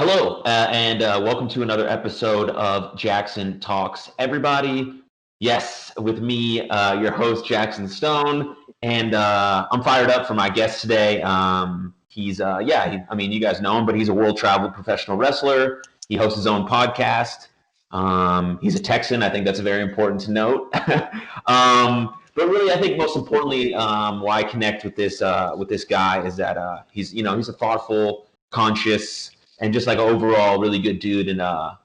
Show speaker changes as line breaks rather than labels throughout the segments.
Hello, and welcome to another episode of Jackson Talks. Everybody, yes, with me, your host, Jackson Stone, and I'm fired up for my guest today. I mean, you guys know him, but he's a world traveled professional wrestler. He hosts his own podcast. He's a Texan. I think that's very important to note. But really, I think most importantly, why I connect with this guy is that he's a thoughtful, conscious, and just like an overall really good dude. I'm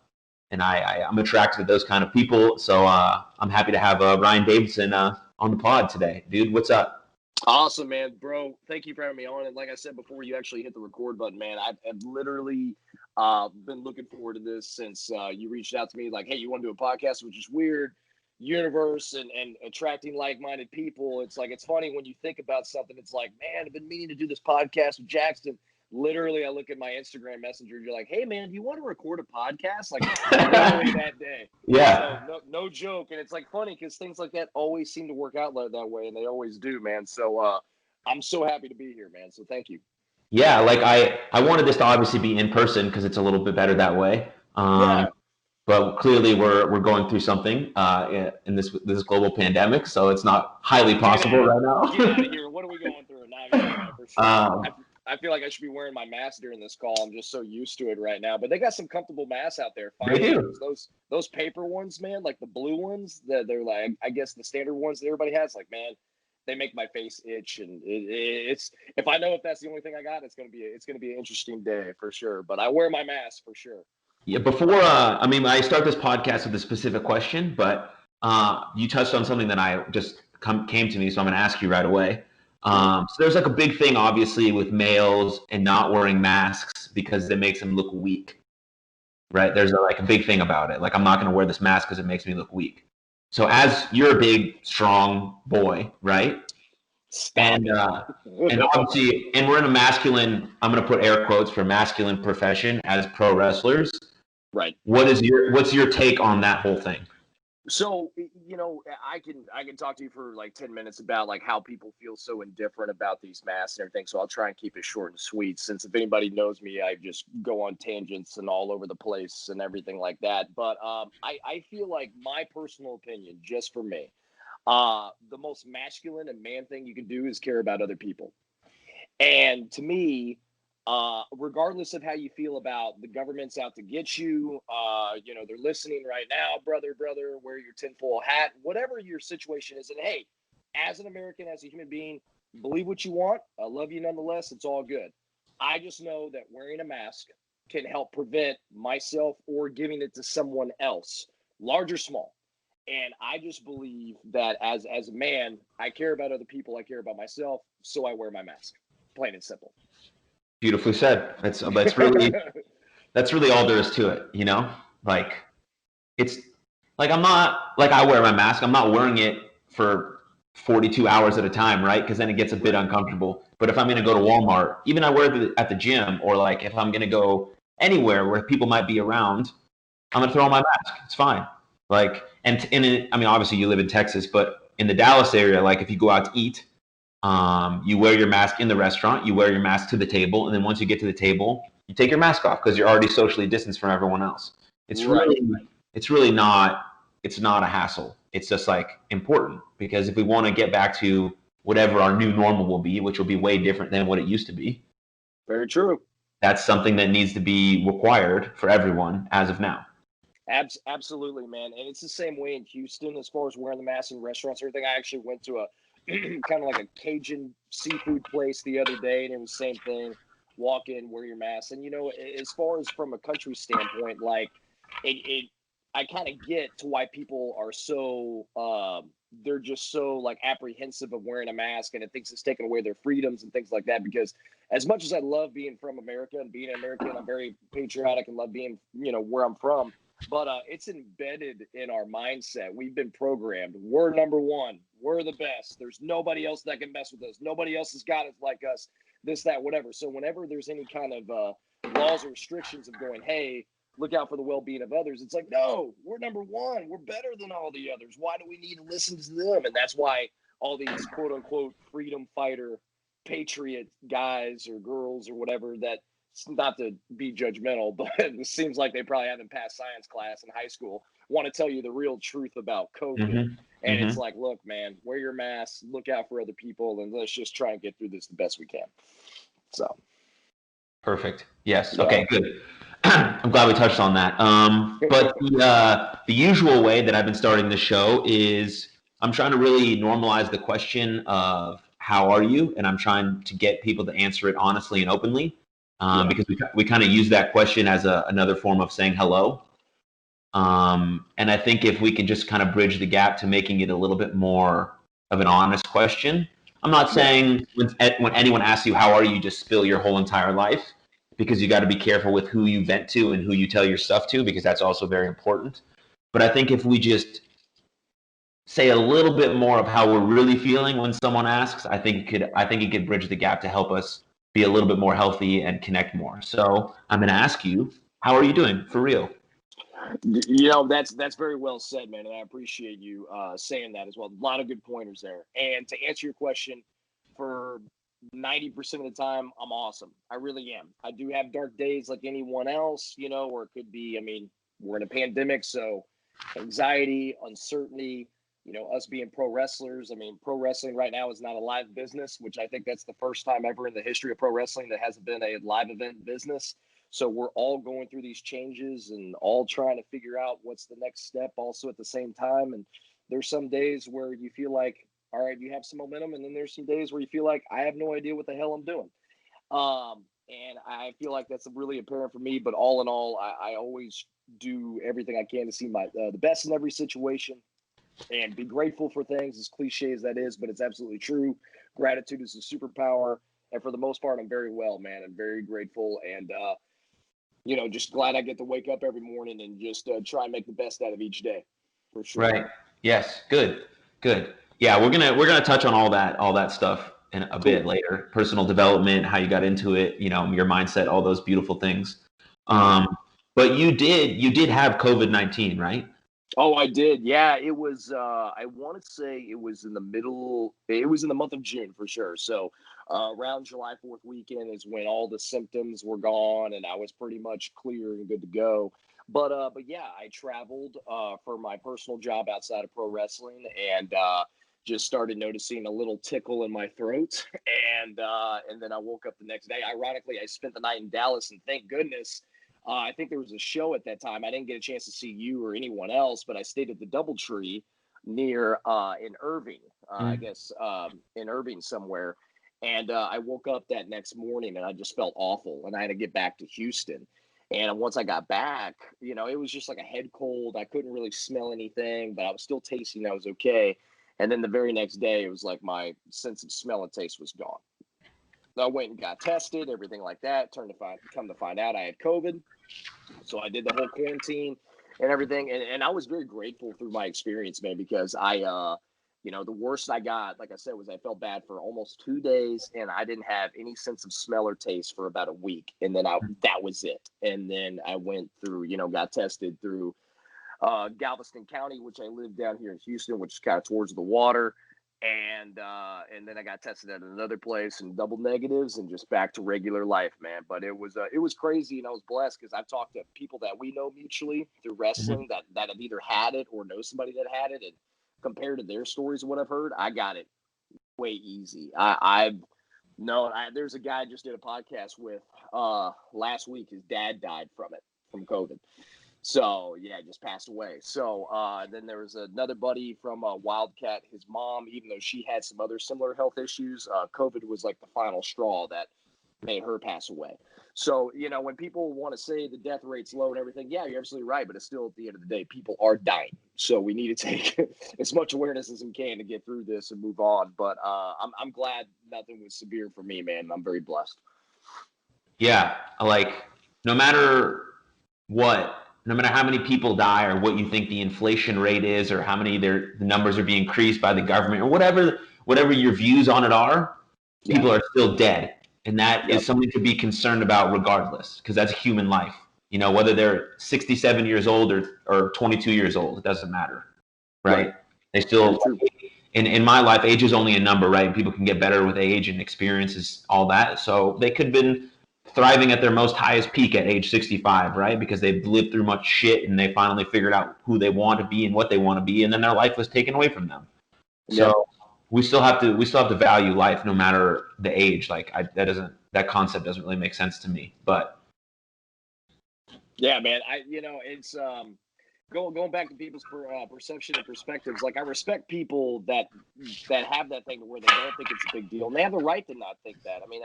attracted to those kind of people. So I'm happy to have Ryan Davidson on the pod today, dude. What's up?
Awesome, man, bro. Thank you for having me on. And like I said before, you actually hit the record button, man. I've literally been looking forward to this since you reached out to me. Like, hey, you want to do a podcast? Which is weird. Universe and attracting like-minded people. It's like, it's funny when you think about something. It's like, man, I've been meaning to do this podcast with Jackson. Literally, I look at my Instagram messenger. You're like, hey, man, do you want to record a podcast? Like, literally that day.
Yeah.
So, no joke. And it's like funny because things like that always seem to work out that way, and they always do, man. So I'm so happy to be here, man. So thank you.
Yeah, like I wanted this to obviously be in person because it's a little bit better that way.
Yeah.
But clearly, we're going through something in this global pandemic, so it's not highly possible right now.
Get out of here. What are we going through? Nah, for sure. I feel like I should be wearing my mask during this call. I'm just so used to it right now. But they got some comfortable masks out there.
They do.
Those paper ones, man, like the blue ones, that they're like, I guess the standard ones that everybody has. Like, man, they make my face itch, and it's if I know if that's the only thing I got, it's gonna be an interesting day for sure. But I wear my mask for sure.
Yeah, before I start this podcast with a specific question, but you touched on something that I just came to me, so I'm going to ask you right away. So there's like a big thing, obviously, with males and not wearing masks because it makes them look weak, right? There's like a big thing about it. Like, I'm not going to wear this mask because it makes me look weak. So as you're a big, strong boy, right? And obviously, and we're in a masculine. I'm going to put air quotes for masculine profession as pro wrestlers.
Right.
What's your take on that whole thing?
So, I can talk to you for like 10 minutes about like how people feel so indifferent about these masks and everything. So I'll try and keep it short and sweet, since if anybody knows me, I just go on tangents and all over the place and everything like that. But I feel like, my personal opinion, just for me, the most masculine and man thing you can do is care about other people. And to me, regardless of how you feel about the government's out to get you, they're listening right now, brother, wear your tinfoil hat, whatever your situation is. And hey, as an American, as a human being, believe what you want. I love you nonetheless. It's all good. I just know that wearing a mask can help prevent myself or giving it to someone else, large or small. And I just believe that as a man, I care about other people. I care about myself. So I wear my mask. Plain and simple.
Beautifully said. That's really that's really all there is to it. Like, it's like, I'm not like, I wear my mask. I'm not wearing it for 42 hours at a time, right? Because then it gets a bit uncomfortable. But if I'm going to go to Walmart, even I wear it at the gym, or like if I'm going to go anywhere where people might be around, I'm going to throw on my mask. It's fine. Like, I mean, obviously you live in Texas, but in the Dallas area, like if you go out to eat, you wear your mask in the restaurant, you wear your mask to the table, and then once you get to the table, you take your mask off because you're already socially distanced from everyone else. It's really not a hassle. It's just like important, because if we want to get back to whatever our new normal will be, which will be way different than what it used to be.
Very true.
That's something that needs to be required for everyone as of now.
Absolutely, man. And it's the same way in Houston as far as wearing the mask in restaurants and everything. I actually went to a kind of like a Cajun seafood place the other day, and it was the same thing. Walk in, wear your mask. And, as far as from a country standpoint, like I kind of get to why people are so, they're just so like apprehensive of wearing a mask, and it thinks it's taking away their freedoms and things like that. Because as much as I love being from America and being American, I'm very patriotic and love being, where I'm from. But it's embedded in our mindset. We've been programmed. We're number one. We're the best. There's nobody else that can mess with us. Nobody else has got it like us. This, that, whatever. So whenever there's any kind of laws or restrictions of going, hey, look out for the well-being of others, it's like, no, we're number one. We're better than all the others. Why do we need to listen to them? And that's why all these quote-unquote freedom fighter patriot guys or girls or whatever that it's not to be judgmental, but it seems like they probably haven't passed science class in high school, want to tell you the real truth about COVID.
Mm-hmm.
And
Mm-hmm.
it's like, look, man, wear your mask, look out for other people, and let's just try and get through this the best we can. So.
Perfect. Yes.
Yeah.
Okay, good. I'm glad we touched on that. But the usual way that I've been starting the show is I'm trying to really normalize the question of how are you, and I'm trying to get people to answer it honestly and openly, because we kind of use that question as another form of saying hello. And I think if we can just kind of bridge the gap to making it a little bit more of an honest question. I'm not saying when anyone asks you how are you, just spill your whole entire life, because you got to be careful with who you vent to and who you tell your stuff to, because that's also very important. But I think if we just say a little bit more of how we're really feeling when someone asks, I think it could bridge the gap to help us be a little bit more healthy and connect more. So I'm going to ask you, how are you doing for real?
You know, that's very well said, man, and I appreciate you saying that as well. A lot of good pointers there. And to answer your question, for 90% of the time, I'm awesome. I really am. I do have dark days like anyone else, you know, or it could be, I mean, we're in a pandemic, so anxiety, uncertainty, you know, us being pro wrestlers. I mean, pro wrestling right now is not a live business, which I think that's the first time ever in the history of pro wrestling that hasn't been a live event business. So we're all going through these changes and all trying to figure out what's the next step also at the same time. And there's some days where you feel like, all right, you have some momentum. And then there's some days where you feel like I have no idea what the hell I'm doing. And I feel like that's really apparent for me. But all in all, I always do everything I can to see the best in every situation and be grateful for things, as cliche as that is, but it's absolutely true. Gratitude is a superpower. And for the most part, I'm very well, man. I'm very grateful. And, you know, just glad I get to wake up every morning and just try and make the best out of each day, for sure.
Right. Yes. Good. Yeah, we're gonna touch on all that stuff in a bit later. Personal development, how you got into it, you know, your mindset, all those beautiful things. But you did have COVID-19, right?
Oh, I did. Yeah, it was. I want to say it was in the middle. It was in the month of June for sure. So around July 4th weekend is when all the symptoms were gone, and I was pretty much clear and good to go. But yeah, I traveled for my personal job outside of pro wrestling, and just started noticing a little tickle in my throat, and then I woke up the next day. Ironically, I spent the night in Dallas, and thank goodness. I think there was a show at that time. I didn't get a chance to see you or anyone else, but I stayed at the DoubleTree near in Irving, I guess in Irving somewhere. And I woke up that next morning and I just felt awful, and I had to get back to Houston. And once I got back, you know, it was just like a head cold. I couldn't really smell anything, but I was still tasting. I was okay. And then the very next day, it was like my sense of smell and taste was gone. I went and got tested, everything like that. Come to find out I had COVID. So I did the whole quarantine and everything. And I was very grateful through my experience, man, because you know, the worst I got, like I said, was I felt bad for almost 2 days and I didn't have any sense of smell or taste for about a week. And then that was it. And then I went through, you know, got tested through Galveston County, which I live down here in Houston, which is kind of towards the water. And then I got tested at another place and double negatives and just back to regular life, man. But it was crazy, and I was blessed because I've talked to people that we know mutually through wrestling that have either had it or know somebody that had it, and compared to their stories and what I've heard, I got it way easy. There's a guy I just did a podcast with last week. His dad died from COVID. So yeah, just passed away. So then there was another buddy from Wildcat. His mom, even though she had some other similar health issues, COVID was like the final straw that made her pass away. So, you know, when people want to say the death rate's low and everything, yeah, you're absolutely right. But it's still, at the end of the day, people are dying. So we need to take as much awareness as we can to get through this and move on. But I'm glad nothing was severe for me, man. I'm very blessed.
Yeah, like no matter what, no matter how many people die or what you think the inflation rate is or how many the numbers are being increased by the government or whatever your views on it are, people are still dead. And that is something to be concerned about regardless, because that's a human life. You know, whether they're 67 years old or 22 years old, it doesn't matter, right? They still, in my life, age is only a number, right? And people can get better with age and experiences, all that. So they could have been thriving at their most highest peak at age 65, right? Because they've lived through much shit and they finally figured out who they want to be and what they want to be, and then their life was taken away from them.
Yep.
So we still have to value life no matter the age. Like that concept doesn't really make sense to me. But
yeah, man, it's going back to people's perception and perspectives. Like, I respect people that have that thing where they don't think it's a big deal, and they have the right to not think that. I mean,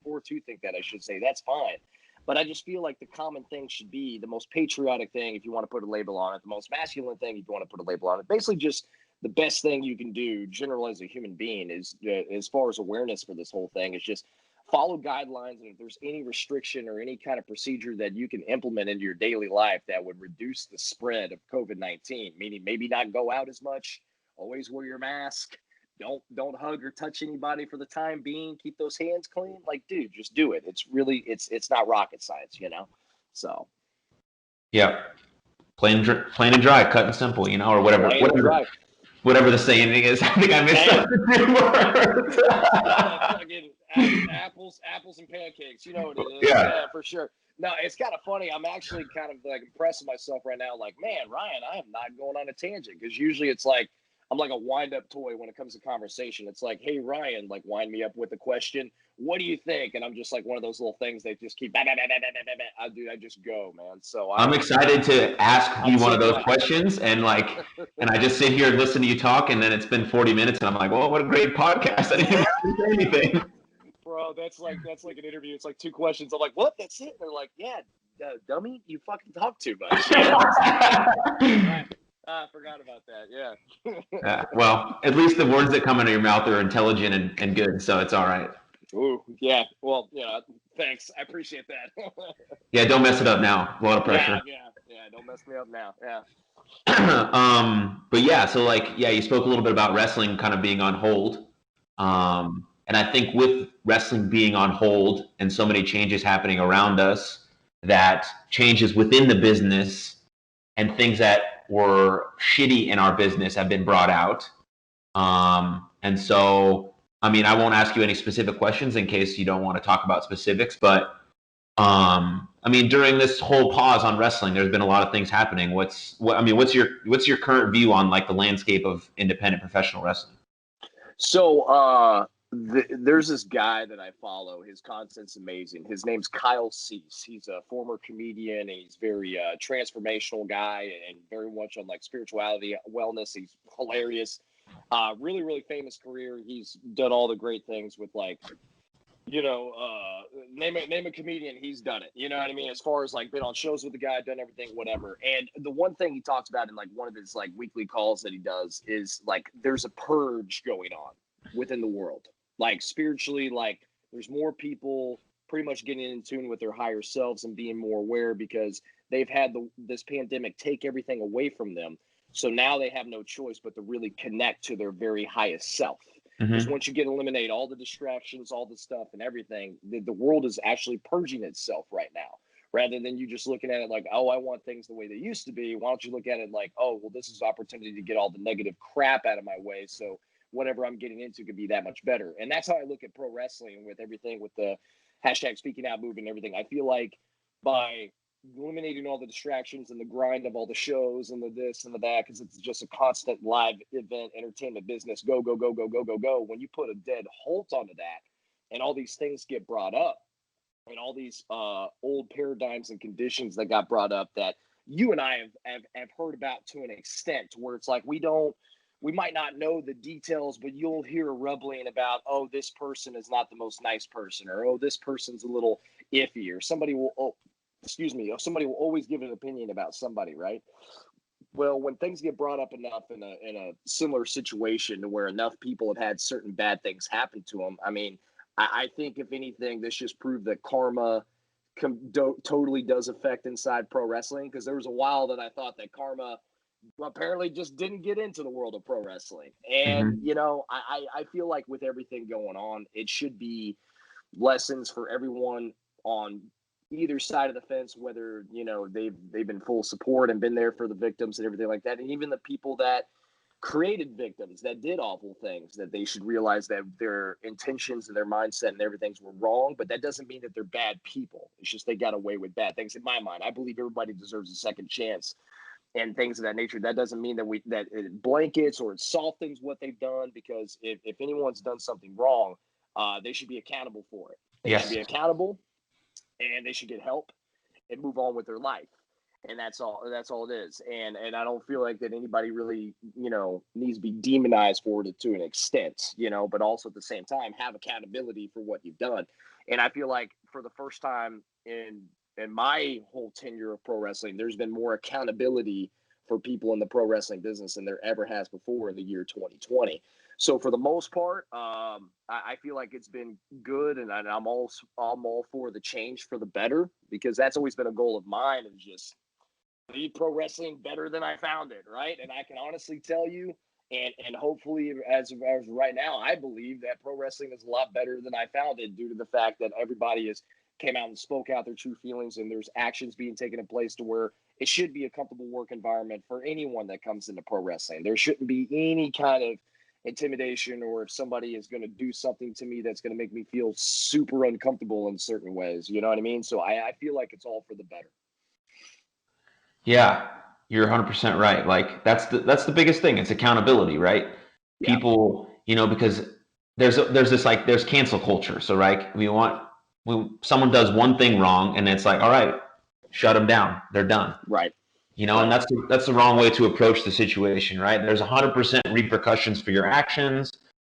or to think that, I should say. That's fine. But I just feel like the common thing should be the most patriotic thing, if you want to put a label on it, the most masculine thing, if you want to put a label on it. Basically, just the best thing you can do, general as a human being, is as far as awareness for this whole thing, is just follow guidelines. And if there's any restriction or any kind of procedure that you can implement into your daily life that would reduce the spread of COVID-19, meaning maybe not go out as much, always wear your mask, don't hug or touch anybody for the time being, keep those hands clean. Like, dude, just do it. It's really, it's not rocket science, So
yeah, plain and dry, cut and simple, or whatever. Whatever the saying is. I think I missed
that fucking apples and pancakes. You know what it is. Yeah, for sure. No, it's kind of funny. I'm actually kind of like impressing myself right now. Like, man, Ryan, I am not going on a tangent, because usually it's like I'm like a wind-up toy when it comes to conversation. It's like, hey, Ryan, like, wind me up with a question. What do you think? And I'm just like one of those little things that just keep. I just go, man. So
I'm excited to ask you one of those questions, and and I just sit here and listen to you talk, and then it's been 40 minutes, and I'm like, well, what a great podcast! I didn't even say anything.
Bro, that's like an interview. It's like 2 questions. I'm like, what? That's it? They're like, yeah, dummy, you fucking talk too much. I forgot about that. Yeah.
Well, at least the words that come out of your mouth are intelligent and good, so it's all right.
Ooh, yeah. Well, thanks. I appreciate that.
Yeah, don't mess it up now. A lot of pressure.
Yeah. Don't mess me up now. Yeah.
But yeah, so you spoke a little bit about wrestling kind of being on hold. And I think with wrestling being on hold and so many changes happening around us, that changes within the business and things that were shitty in our business have been brought out. And so, I mean, I won't ask you any specific questions in case you don't want to talk about specifics, but I mean, during this whole pause on wrestling, there's been a lot of things happening. What's your current view on the landscape of independent professional wrestling?
So, there's this guy that I follow. His content's amazing. His name's Kyle Cease. He's a former comedian, and he's very transformational guy, and very much on spirituality, wellness. He's hilarious. Really, really famous career. He's done all the great things with name a comedian, he's done it. You know what I mean? As far as been on shows with the guy, done everything, whatever. And the one thing he talks about in one of his weekly calls that he does is there's a purge going on within the world. Spiritually, there's more people pretty much getting in tune with their higher selves and being more aware, because they've had this pandemic take everything away from them. So now they have no choice but to really connect to their very highest self. Because once you eliminate all the distractions, all the stuff and everything, the world is actually purging itself right now. Rather than you just looking at it like, oh, I want things the way they used to be. Why don't you look at it like, oh, well, this is opportunity to get all the negative crap out of my way, so whatever I'm getting into could be that much better. And that's how I look at pro wrestling, with everything, with the hashtag speaking out movement and everything. I feel like by eliminating all the distractions and the grind of all the shows and the this and the that, because it's just a constant live event entertainment business, go when you put a dead halt onto that, and all these things get brought up, and all these old paradigms and conditions that got brought up that you and I have heard about to an extent, where it's like we might not know the details, but you'll hear a rumbling about, oh, this person is not the most nice person, or oh, this person's a little iffy, or somebody will somebody will always give an opinion about somebody, right? Well, when things get brought up enough in a similar situation to where enough people have had certain bad things happen to them, I mean, I think if anything, this just proved that karma totally does affect inside pro wrestling. Because there was a while that I thought that karma apparently just didn't get into the world of pro wrestling. And, I feel like with everything going on, it should be lessons for everyone on either side of the fence, whether they've been full support and been there for the victims and everything like that, and even the people that created victims that did awful things, that they should realize that their intentions and their mindset and everything were wrong. But that doesn't mean that they're bad people. It's just they got away with bad things. In my mind, I believe everybody deserves a second chance and things of that nature. That doesn't mean that it blankets or it softens what they've done, because if anyone's done something wrong, they should be accountable for it. They should
Yes.
be accountable, and they should get help and move on with their life. And that's all it is. And I don't feel like that anybody really, needs to be demonized for it to an extent, but also at the same time have accountability for what you've done. And I feel like for the first time in my whole tenure of pro wrestling, there's been more accountability for people in the pro wrestling business than there ever has before in the year 2020. So for the most part, I feel like it's been good, and I'm all for the change for the better, because that's always been a goal of mine, is just leave pro wrestling better than I found it, right? And I can honestly tell you, and hopefully as right now, I believe that pro wrestling is a lot better than I found it, due to the fact that everybody has came out and spoke out their true feelings, and there's actions being taken in place to where it should be a comfortable work environment for anyone that comes into pro wrestling. There shouldn't be any kind of intimidation, or if somebody is going to do something to me that's going to make me feel super uncomfortable in certain ways. You know what I mean? So I feel like it's all for the better.
Yeah, you're 100% right. Like that's the biggest thing. It's accountability, right?
Yeah.
People, because there's this, like, there's cancel culture. So, right, someone does one thing wrong, and it's like, all right, shut them down. They're done.
Right.
And that's the wrong way to approach the situation, right? There's 100% repercussions for your actions.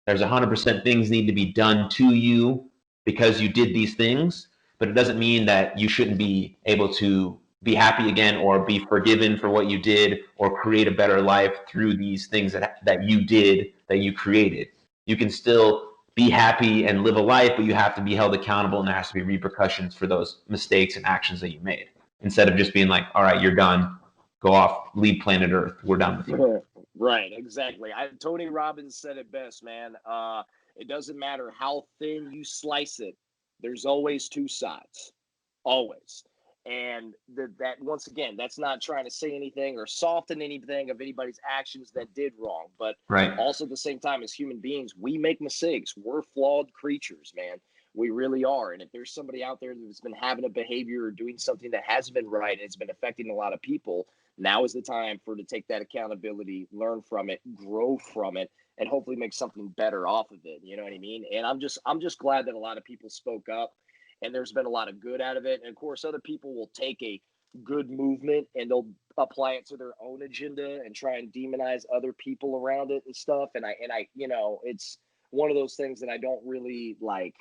There's 100% things need to be done to you because you did these things, but it doesn't mean that you shouldn't be able to be happy again, or be forgiven for what you did, or create a better life through these things that you did, that you created. You can still be happy and live a life, but you have to be held accountable, and there has to be repercussions for those mistakes and actions that you made, instead of just being like, all right, you're done, go off, leave planet Earth, we're done with you.
Right, exactly. Tony Robbins said it best, man. It doesn't matter how thin you slice it, there's always two sides, always. And that once again, that's not trying to say anything or soften anything of anybody's actions that did wrong, but
Right.
also at the same time, as human beings, we make mistakes. We're flawed creatures, man. We really are. And if there's somebody out there that's been having a behavior or doing something that hasn't been right, and it's been affecting a lot of people, now is the time to take that accountability, learn from it, grow from it, and hopefully make something better off of it. You know what I mean? And I'm just glad that a lot of people spoke up, and there's been a lot of good out of it. And of course, other people will take a good movement and they'll apply it to their own agenda and try and demonize other people around it and stuff. And I, it's one of those things that I don't really like,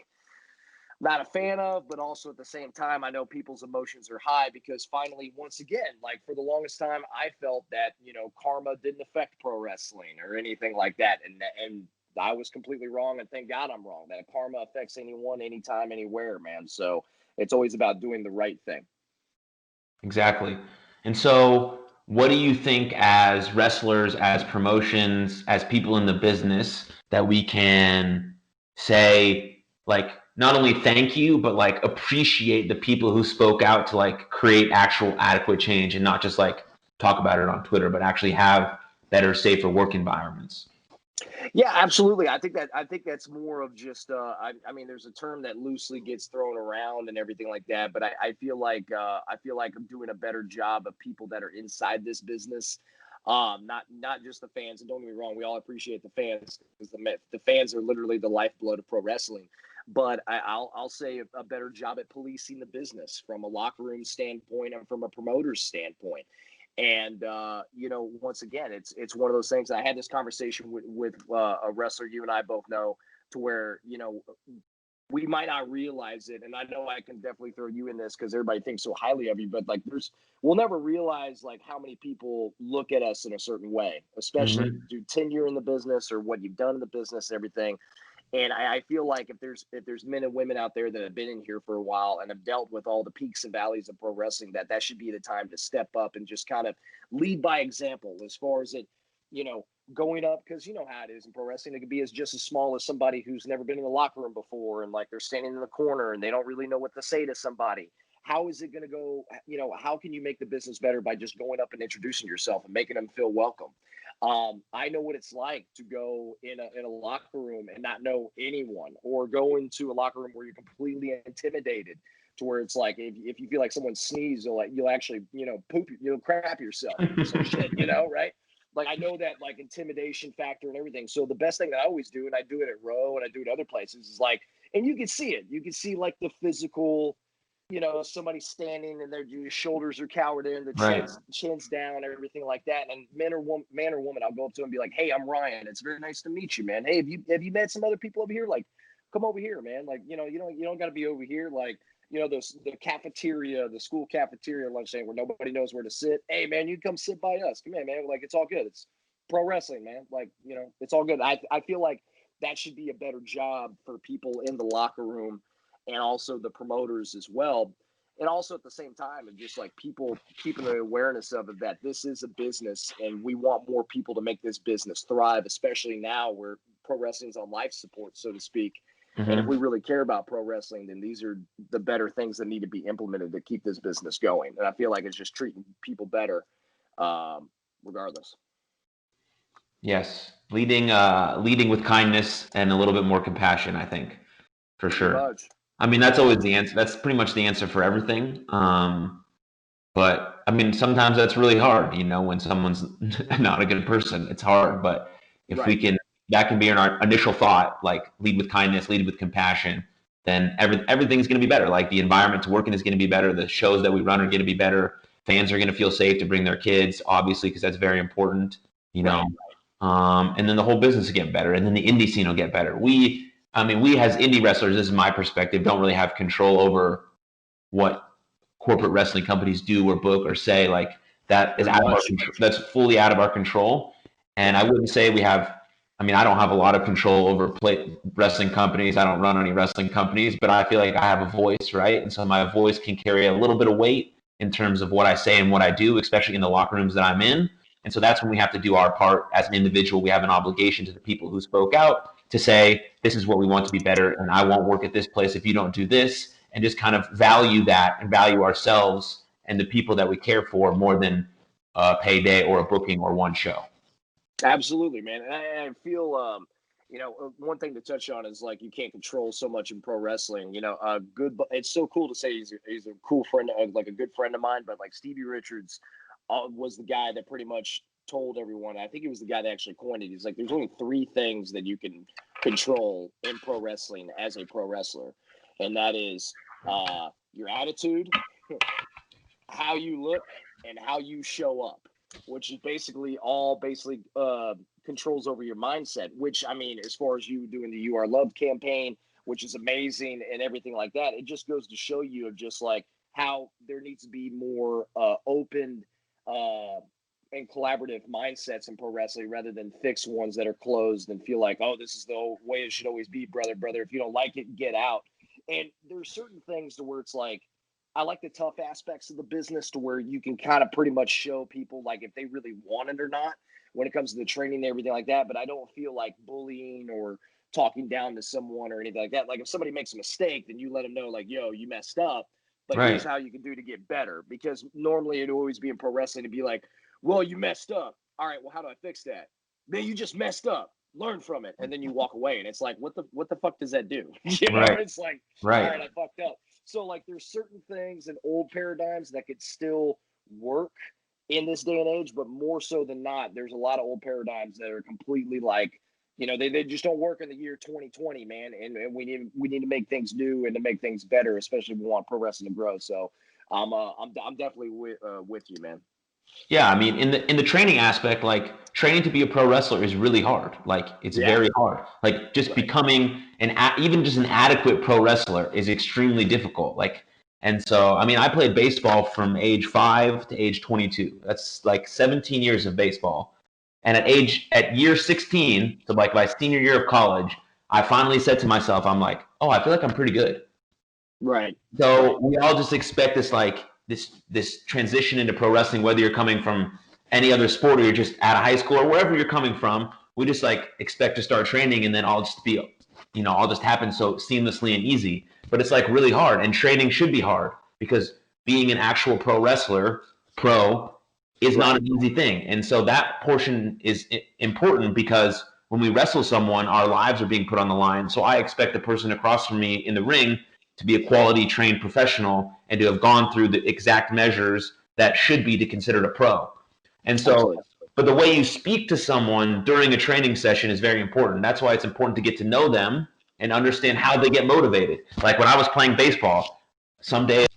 not a fan of, but also at the same time, I know people's emotions are high, because finally, once again, like for the longest time, I felt that, karma didn't affect pro wrestling or anything like that. And I was completely wrong. And thank God I'm wrong, that karma affects anyone, anytime, anywhere, man. So it's always about doing the right thing.
Exactly. And so, what do you think, as wrestlers, as promotions, as people in the business, that we can say, like, not only thank you, but like appreciate the people who spoke out to like create actual adequate change, and not just like talk about it on Twitter, but actually have better, safer work environments?
Yeah, absolutely. I think that's more of just I mean, there's a term that loosely gets thrown around and everything like that, but I feel like I'm doing a better job of people that are inside this business. Not just the fans. And don't get me wrong, we all appreciate the fans, because the fans are literally the lifeblood of pro wrestling. But I'll say a better job at policing the business from a locker room standpoint and from a promoter's standpoint. And once again, it's one of those things. I had this conversation with a wrestler you and I both know, to where we might not realize it, and I know I can definitely throw you in this because everybody thinks so highly of you, but like we'll never realize like how many people look at us in a certain way, especially through tenure in the business or what you've done in the business and everything. And I feel like if there's men and women out there that have been in here for a while and have dealt with all the peaks and valleys of pro wrestling, that should be the time to step up and just kind of lead by example, as far as it, going up, because you know how it is in pro wrestling. It could be just as small as somebody who's never been in the locker room before, and like they're standing in the corner and they don't really know what to say to somebody. how is it going to go? How can you make the business better by just going up and introducing yourself and making them feel welcome? I know what it's like to go in a locker room and not know anyone, or go into a locker room where you're completely intimidated, to where it's like if you feel like someone sneezes, you'll actually you'll crap yourself or some shit, right? Like, I know that, like, intimidation factor and everything. So the best thing that I always do, and I do it at Row and I do it other places, is like, and you can see it. You can see like the physical, somebody standing and their shoulders are cowered in, the
Right.
chins down, everything like that. And man or woman, I'll go up to them and be like, "Hey, I'm Ryan. It's very nice to meet you, man. Hey, have you met some other people over here? Like, come over here, man. Like, you don't got to be over here. Like, the cafeteria, the school cafeteria lunch thing where nobody knows where to sit. Hey, man, you can come sit by us. Come in, man. Like, it's all good. It's pro wrestling, man. Like, it's all good. I feel like that should be a better job for people in the locker room, and also the promoters as well. And also at the same time, and just like people keeping the awareness of it, that this is a business and we want more people to make this business thrive, especially now where pro wrestling's on life support, so to speak. And if we really care about pro wrestling, then these are the better things that need to be implemented to keep this business going. And I feel like it's just treating people better, regardless.
Yes. Leading with kindness and a little bit more compassion, I think, for
Pretty
sure.
much.
I mean, that's always the answer. That's pretty much the answer for everything. But I mean, sometimes that's really hard, when someone's not a good person. It's hard, but if we
Right.
can, that can be our initial thought, like lead with kindness, lead with compassion, then everything's going to be better. Like the environment to work in is going to be better. The shows that we run are going to be better. Fans are going to feel safe to bring their kids, obviously, because that's very important, you know. And then the whole business will get better, and then the indie scene will get better. I mean, we as indie wrestlers, this is my perspective, don't really have control over what corporate wrestling companies do or book or say. Like, that is out of our control. That's fully out of our control. And I wouldn't say we have. I mean, I don't have a lot of control over wrestling companies. I don't run any wrestling companies, but I feel like I have a voice, right? And so my voice can carry a little bit of weight in terms of what I say and what I do, especially in the locker rooms that I'm in. And so that's when we have to do our part as an individual. We have an obligation to the people who spoke out to say, this is what we want to be better, and I won't work at this place if you don't do this, and just kind of value that and value ourselves and the people that we care for more than a payday or a booking or one show.
Absolutely, man. And I feel, one thing to touch on is, like, you can't control so much in pro wrestling. It's so cool to say he's a cool friend, like a good friend of mine. But like Stevie Richards was the guy that pretty much told everyone. I think he was the guy that actually coined it. He's like, there's only three things that you can control in pro wrestling as a pro wrestler, and that is your attitude, how you look, and how you show up, which is basically controls over your mindset. Which, I mean, as far as you doing the "You Are Loved" campaign, which is amazing and everything like that, it just goes to show you of just like how there needs to be more open and collaborative mindsets in pro wrestling, rather than fixed ones that are closed and feel like, oh, this is the way it should always be, brother. If you don't like it, get out. And there's certain things to where it's like, I like the tough aspects of the business to where you can kind of pretty much show people like if they really want it or not when it comes to the training and everything like that. But I don't feel like bullying or talking down to someone or anything like that. Like, if somebody makes a mistake, then you let them know, like, yo, you messed up, but here's how you can do to get better. Because normally it'd always be in pro wrestling to be like, well, you messed up. All right, well, how do I fix that? Man, you just messed up. Learn from it. And then you walk away. And it's like, what the fuck does that do? It's like, all right, I fucked up. So, like, there's certain things in old paradigms that could still work in this day and age, but more so than not, there's a lot of old paradigms that are completely like, they just don't work in the year 2020, man. And we need to make things new and to make things better, especially if we want pro wrestling to grow. So I'm definitely with you, man.
Yeah, I mean, in the training aspect, like, training to be a pro wrestler is really hard. Like, it's very hard. Like, just becoming even just an adequate pro wrestler is extremely difficult. Like, and so, I mean, I played baseball from age 5 to age 22. That's like 17 years of baseball. And at year 16, so like my senior year of college, I finally said to myself, I'm like, oh, I feel like I'm pretty good.
Right.
So we all just expect this transition into pro wrestling, whether you're coming from any other sport or you're just out of high school or wherever you're coming from. We just like expect to start training and then all just happen so seamlessly and easy. But it's like really hard, and training should be hard. because being an actual pro is not an easy thing. And so that portion is important because when we wrestle someone, our lives are being put on the line. So I expect the person across from me in the ring to be a quality trained professional and to have gone through the exact measures that should be to consider a pro. And so,
Absolutely.
but the way you speak to someone during a training session is very important. That's why it's important to get to know them and understand how they get motivated. Like when I was playing baseball, some days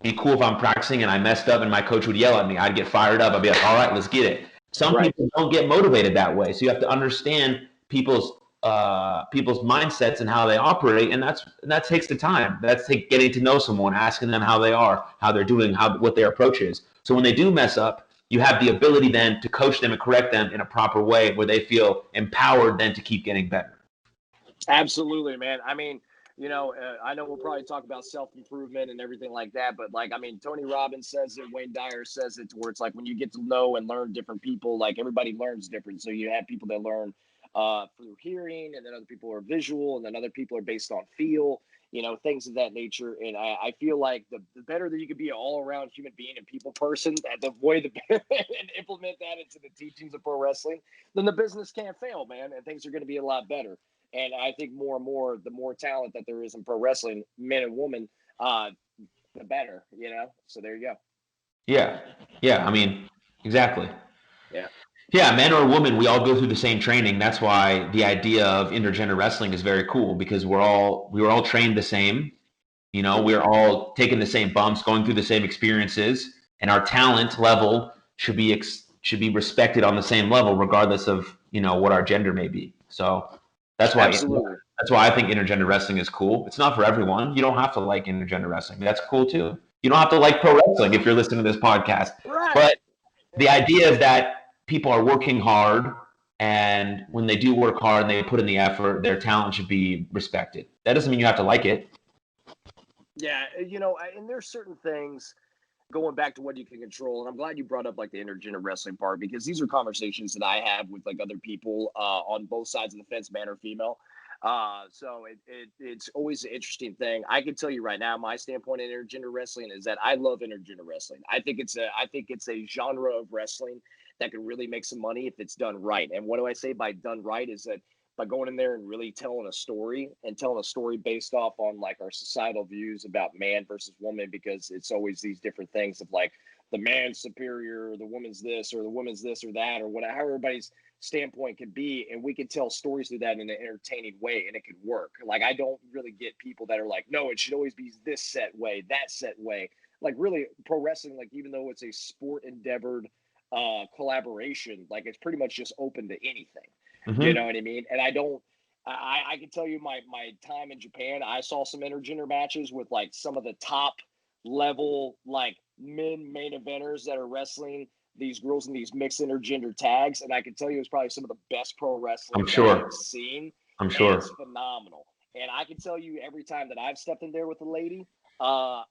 it'd be cool if I'm practicing and I messed up and my coach would yell at me. I'd get fired up. I'd be like, all right, let's get it. Some people don't get motivated that way. So you have to understand people's mindsets and how they operate, and that takes the time. That's getting to know someone, asking them how they are, how they're doing, what their approach is. So when they do mess up, you have the ability then to coach them and correct them in a proper way where they feel empowered then to keep getting better.
Absolutely, man. I mean, I know we'll probably talk about self-improvement and everything like that, but Tony Robbins says it, Wayne Dyer says it, to where it's like when you get to know and learn different people, like everybody learns different. So you have people that learn through hearing, and then other people are visual, and then other people are based on feel, things of that nature. And I feel like the better that you can be an all-around human being and people person, the way and implement that into the teachings of pro wrestling, then the business can't fail, man, and things are going to be a lot better. And I think more and more, the more talent that there is in pro wrestling, men and women, the better, So there you go.
Yeah. Yeah. I mean, exactly.
Yeah.
Yeah, man or woman, we all go through the same training. That's why the idea of intergender wrestling is very cool because we were all trained the same. We're all taking the same bumps, going through the same experiences, and our talent level should be respected on the same level, regardless of what our gender may be. So that's why
Absolutely.
that's why I think intergender wrestling is cool. It's not for everyone. You don't have to like intergender wrestling. That's cool too. You don't have to like pro wrestling if you're listening to this podcast.
Right.
But the idea is that people are working hard, and when they do work hard and they put in the effort, their talent should be respected. That doesn't mean you have to like it.
Yeah, and there's certain things, going back to what you can control, and I'm glad you brought up like the intergender wrestling part, because these are conversations that I have with like other people on both sides of the fence, man or female. So it's always an interesting thing. I can tell you right now, my standpoint in intergender wrestling is that I love intergender wrestling. I think it's a genre of wrestling that can really make some money if it's done right. And what do I say by done right is that by going in there and really telling a story, and telling a story based off on like our societal views about man versus woman, because it's always these different things of like the man's superior, or the woman's this, or the woman's this or that, or whatever, everybody's standpoint could be, and we could tell stories through that in an entertaining way, and it could work. Like I don't really get people that are like, no, it should always be this set way, that set way. Like really, pro wrestling, like even though it's a sport endeavored collaboration, like it's pretty much just open to anything.
Mm-hmm.
You know what I mean? And I can tell you my time in Japan, I saw some intergender matches with like some of the top level like main eventers that are wrestling these girls in these mixed intergender tags, and I can tell you it's probably some of the best pro wrestling I've seen.
I'm sure.
It's phenomenal. And I can tell you every time that I've stepped in there with a lady, I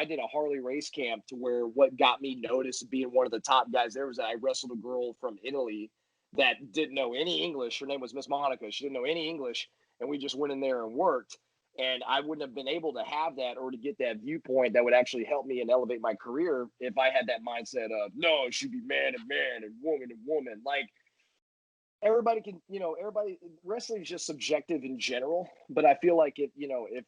did a Harley race camp, to where what got me noticed being one of the top guys there was that I wrestled a girl from Italy that didn't know any English. Her name was Miss Monica. She didn't know any English, and we just went in there and worked. And I wouldn't have been able to have that, or to get that viewpoint that would actually help me and elevate my career, if I had that mindset of, no, it should be man and man and woman. Like everybody can, wrestling is just subjective in general, but I feel like if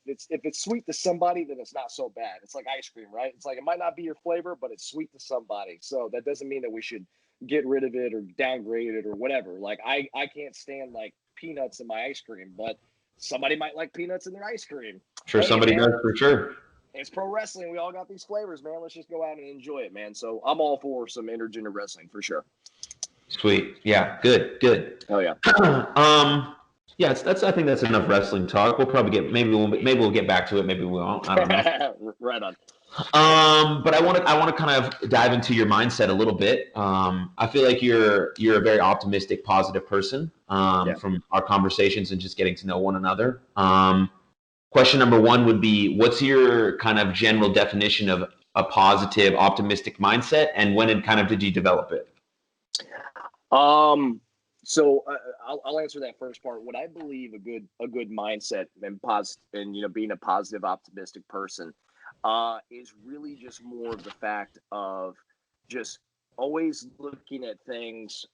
it's sweet to somebody, then it's not so bad. It's like ice cream, right? It's like, it might not be your flavor, but it's sweet to somebody. So that doesn't mean that we should get rid of it or downgrade it or whatever. Like I can't stand like peanuts in my ice cream, but somebody might like peanuts in their ice cream.
Sure, hey, somebody does, for sure.
It's pro wrestling. We all got these flavors, man. Let's just go out and enjoy it, man. So I'm all for some intergender wrestling for sure.
Sweet. Yeah. Good.
Oh yeah.
Yeah. I think that's enough wrestling talk. We'll probably maybe we'll get back to it. Maybe we won't. I don't know.
Right on.
But I want to kind of dive into your mindset a little bit. I feel like you're a very optimistic, positive person. From our conversations and just getting to know one another. Question number one would be, what's your kind of general definition of a positive, optimistic mindset, and when did you develop it?
So I'll answer that first part. What I believe a good mindset and being a positive, optimistic person is really just more of the fact of just always looking at things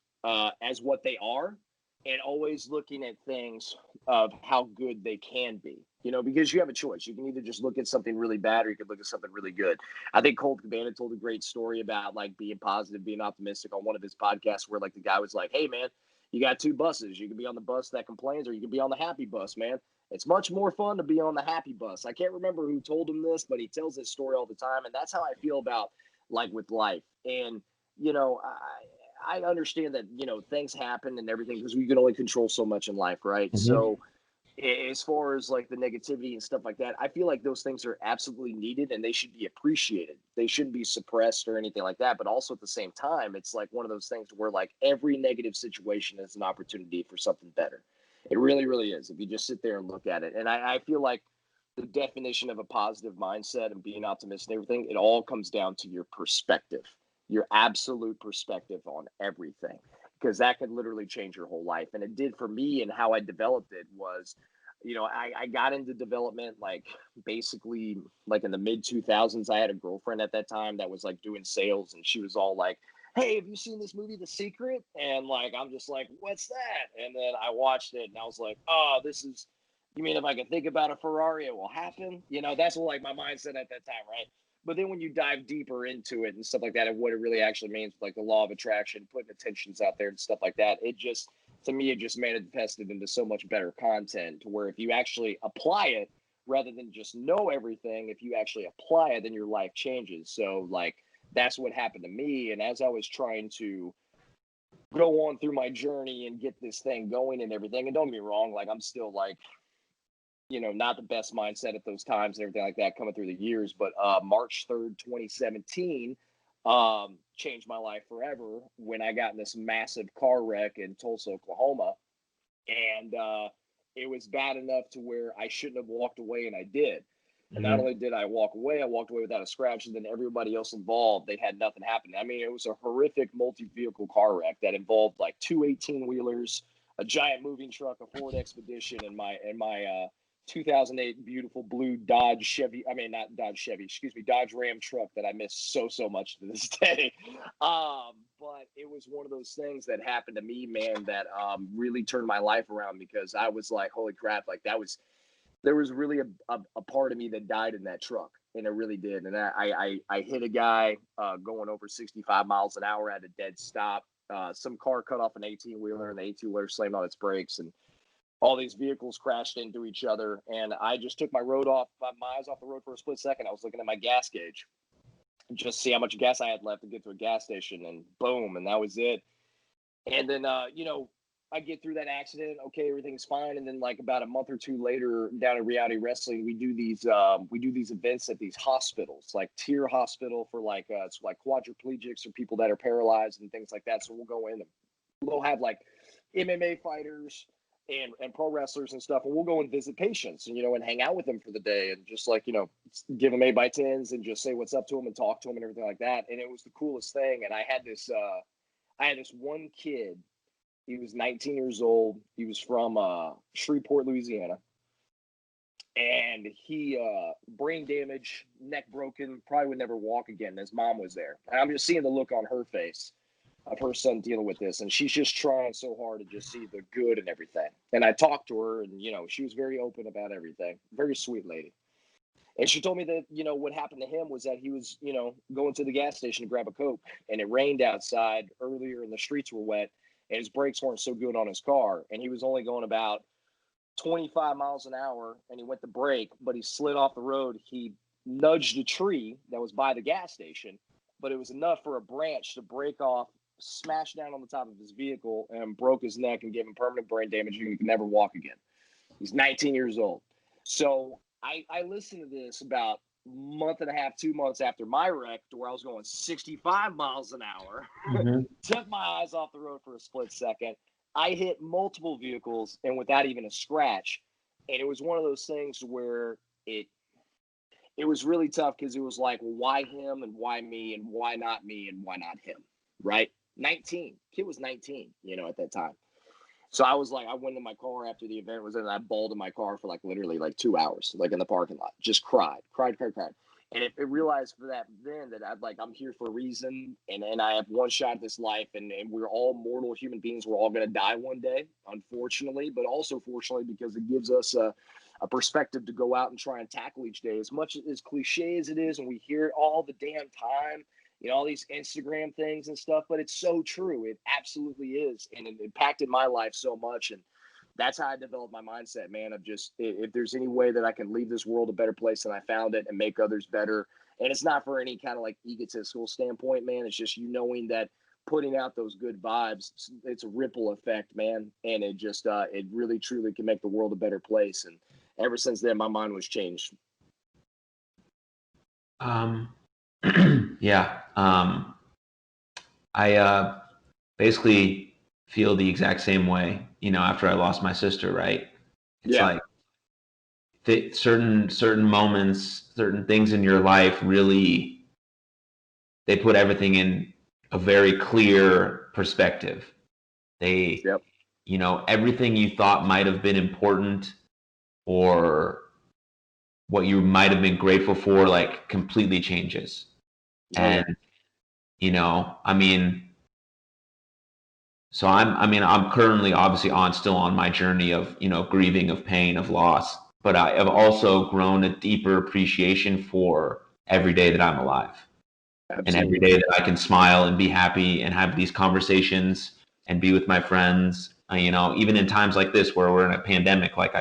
as what they are, and always looking at things of how good they can be. Because you have a choice. You can either just look at something really bad, or you could look at something really good. I think Colt Cabana told a great story about like being positive, being optimistic on one of his podcasts, where like the guy was like, "Hey man, you got two buses. You can be on the bus that complains, or you can be on the happy bus, man. It's much more fun to be on the happy bus." I can't remember who told him this, but he tells this story all the time, and that's how I feel about like with life. And I understand that things happen and everything, because we can only control so much in life, right?
Mhm.
So as far as like the negativity and stuff like that, I feel like those things are absolutely needed and they should be appreciated. They shouldn't be suppressed or anything like that. But also at the same time, it's like one of those things where like every negative situation is an opportunity for something better. It really, really is, if you just sit there and look at it. And I feel like the definition of a positive mindset and being optimistic and everything, it all comes down to your perspective, your absolute perspective on everything, because that could literally change your whole life. And it did for me. And how I developed it was, I got into development like basically like in the mid 2000s. I had a girlfriend at that time that was like doing sales, and she was all like, "Hey, have you seen this movie, The Secret?" And like, I'm just like, "What's that?" And then I watched it and I was like, "Oh, this is, you mean if I can think about a Ferrari, it will happen?" That's what like my mindset at that time, right? But then when you dive deeper into it and stuff like that, and what it really actually means, like the law of attraction, putting intentions out there and stuff like that, it just, to me, it just manifested into so much better content, to where if you actually apply it, rather than just know everything, if you actually apply it, then your life changes. So like that's what happened to me. And as I was trying to go on through my journey and get this thing going and everything, and don't get me wrong, like I'm still like, not the best mindset at those times and everything like that coming through the years. But March 3rd, 2017, changed my life forever when I got in this massive car wreck in Tulsa, Oklahoma. And it was bad enough to where I shouldn't have walked away, and I did. And not
Mhm.
only did I walk away without a scratch, and then everybody else involved, they had nothing happen. I mean, it was a horrific multi-vehicle car wreck that involved like two 18-wheelers, a giant moving truck, a Ford Expedition, and my 2008 beautiful blue Dodge Chevy. I mean, not Dodge Chevy, excuse me, Dodge Ram truck that I miss so much to this day. But it was one of those things that happened to me, man, that really turned my life around, because I was like, holy crap, like there was really a part of me that died in that truck, and it really did. And I hit a guy going over 65 miles an hour at a dead stop. Some car cut off an 18-wheeler, and the 18-wheeler slammed on its brakes, and all these vehicles crashed into each other. And I just took my eyes off the road for a split second. I was looking at my gas gauge, just see how much gas I had left to get to a gas station, and boom, and that was it. And then I get through that accident, okay, everything's fine. And then like about a month or two later, down at Reality Wrestling, we do these events at these hospitals, like Tier Hospital, for like it's like quadriplegics or people that are paralyzed and things like that. So we'll go in and we'll have like MMA fighters and pro wrestlers and stuff, and we'll go and visit patients, and hang out with them for the day, and just like give them 8x10s and just say what's up to them and talk to them and everything like that. And it was the coolest thing. And I had this one kid. He was 19 years old. He was from Shreveport, Louisiana, and he brain damage, neck broken, probably would never walk again. His mom was there, and I'm just seeing the look on her face of her son dealing with this, and she's just trying so hard to just see the good and everything. And I talked to her, and she was very open about everything. Very sweet lady. And she told me that what happened to him was that he was going to the gas station to grab a Coke, and it rained outside earlier, and the streets were wet, and his brakes weren't so good on his car, and he was only going about 25 miles an hour, and he went to brake, but he slid off the road. He nudged a tree that was by the gas station, but it was enough for a branch to break off, smash down on the top of his vehicle, and broke his neck and gave him permanent brain damage, and he could never walk again. He's 19 years old. So I listened to this about month and a half, 2 months after my wreck, to where I was going 65 miles an hour.
Mhm.
Took my eyes off the road for a split second. I hit multiple vehicles and without even a scratch. And it was one of those things where it was really tough, because it was like, well, why him and why me and why not me and why not him? Right? 19. Kid was 19, at that time. So I was like, I went in my car after the event was in, and I bawled in my car for like literally like 2 hours, like in the parking lot, just cried. And it realized for that then that I'm here for a reason, and I have one shot at this life, and we're all mortal human beings. We're all going to die one day, unfortunately, but also fortunately because it gives us a perspective to go out and try and tackle each day. As much as cliche as it is, and we hear it all the damn time, all these Instagram things and stuff, but it's so true. It absolutely is, and it impacted my life so much. And that's how I developed my mindset, man, of just if there's any way that I can leave this world a better place than I found it and make others better. And it's not for any kind of like egotistical standpoint, man. It's just knowing that putting out those good vibes, it's a ripple effect, man. And it just, it really truly can make the world a better place. And ever since then, my mind was changed.
Yeah. I basically feel the exact same way, after I lost my sister, right? It's
Yeah.
like certain moments, certain things in your life really, they put everything in a very clear perspective. They,
Yep.
Everything you thought might have been important or what you might have been grateful for, like, completely changes.
Oh, yeah.
And, I mean, so I'm currently obviously still on my journey of, grieving, of pain, of loss, but I have also grown a deeper appreciation for every day that I'm alive. And every
Absolutely.
day that I can smile and be happy and have these conversations and be with my friends, even in times like this where we're in a pandemic, like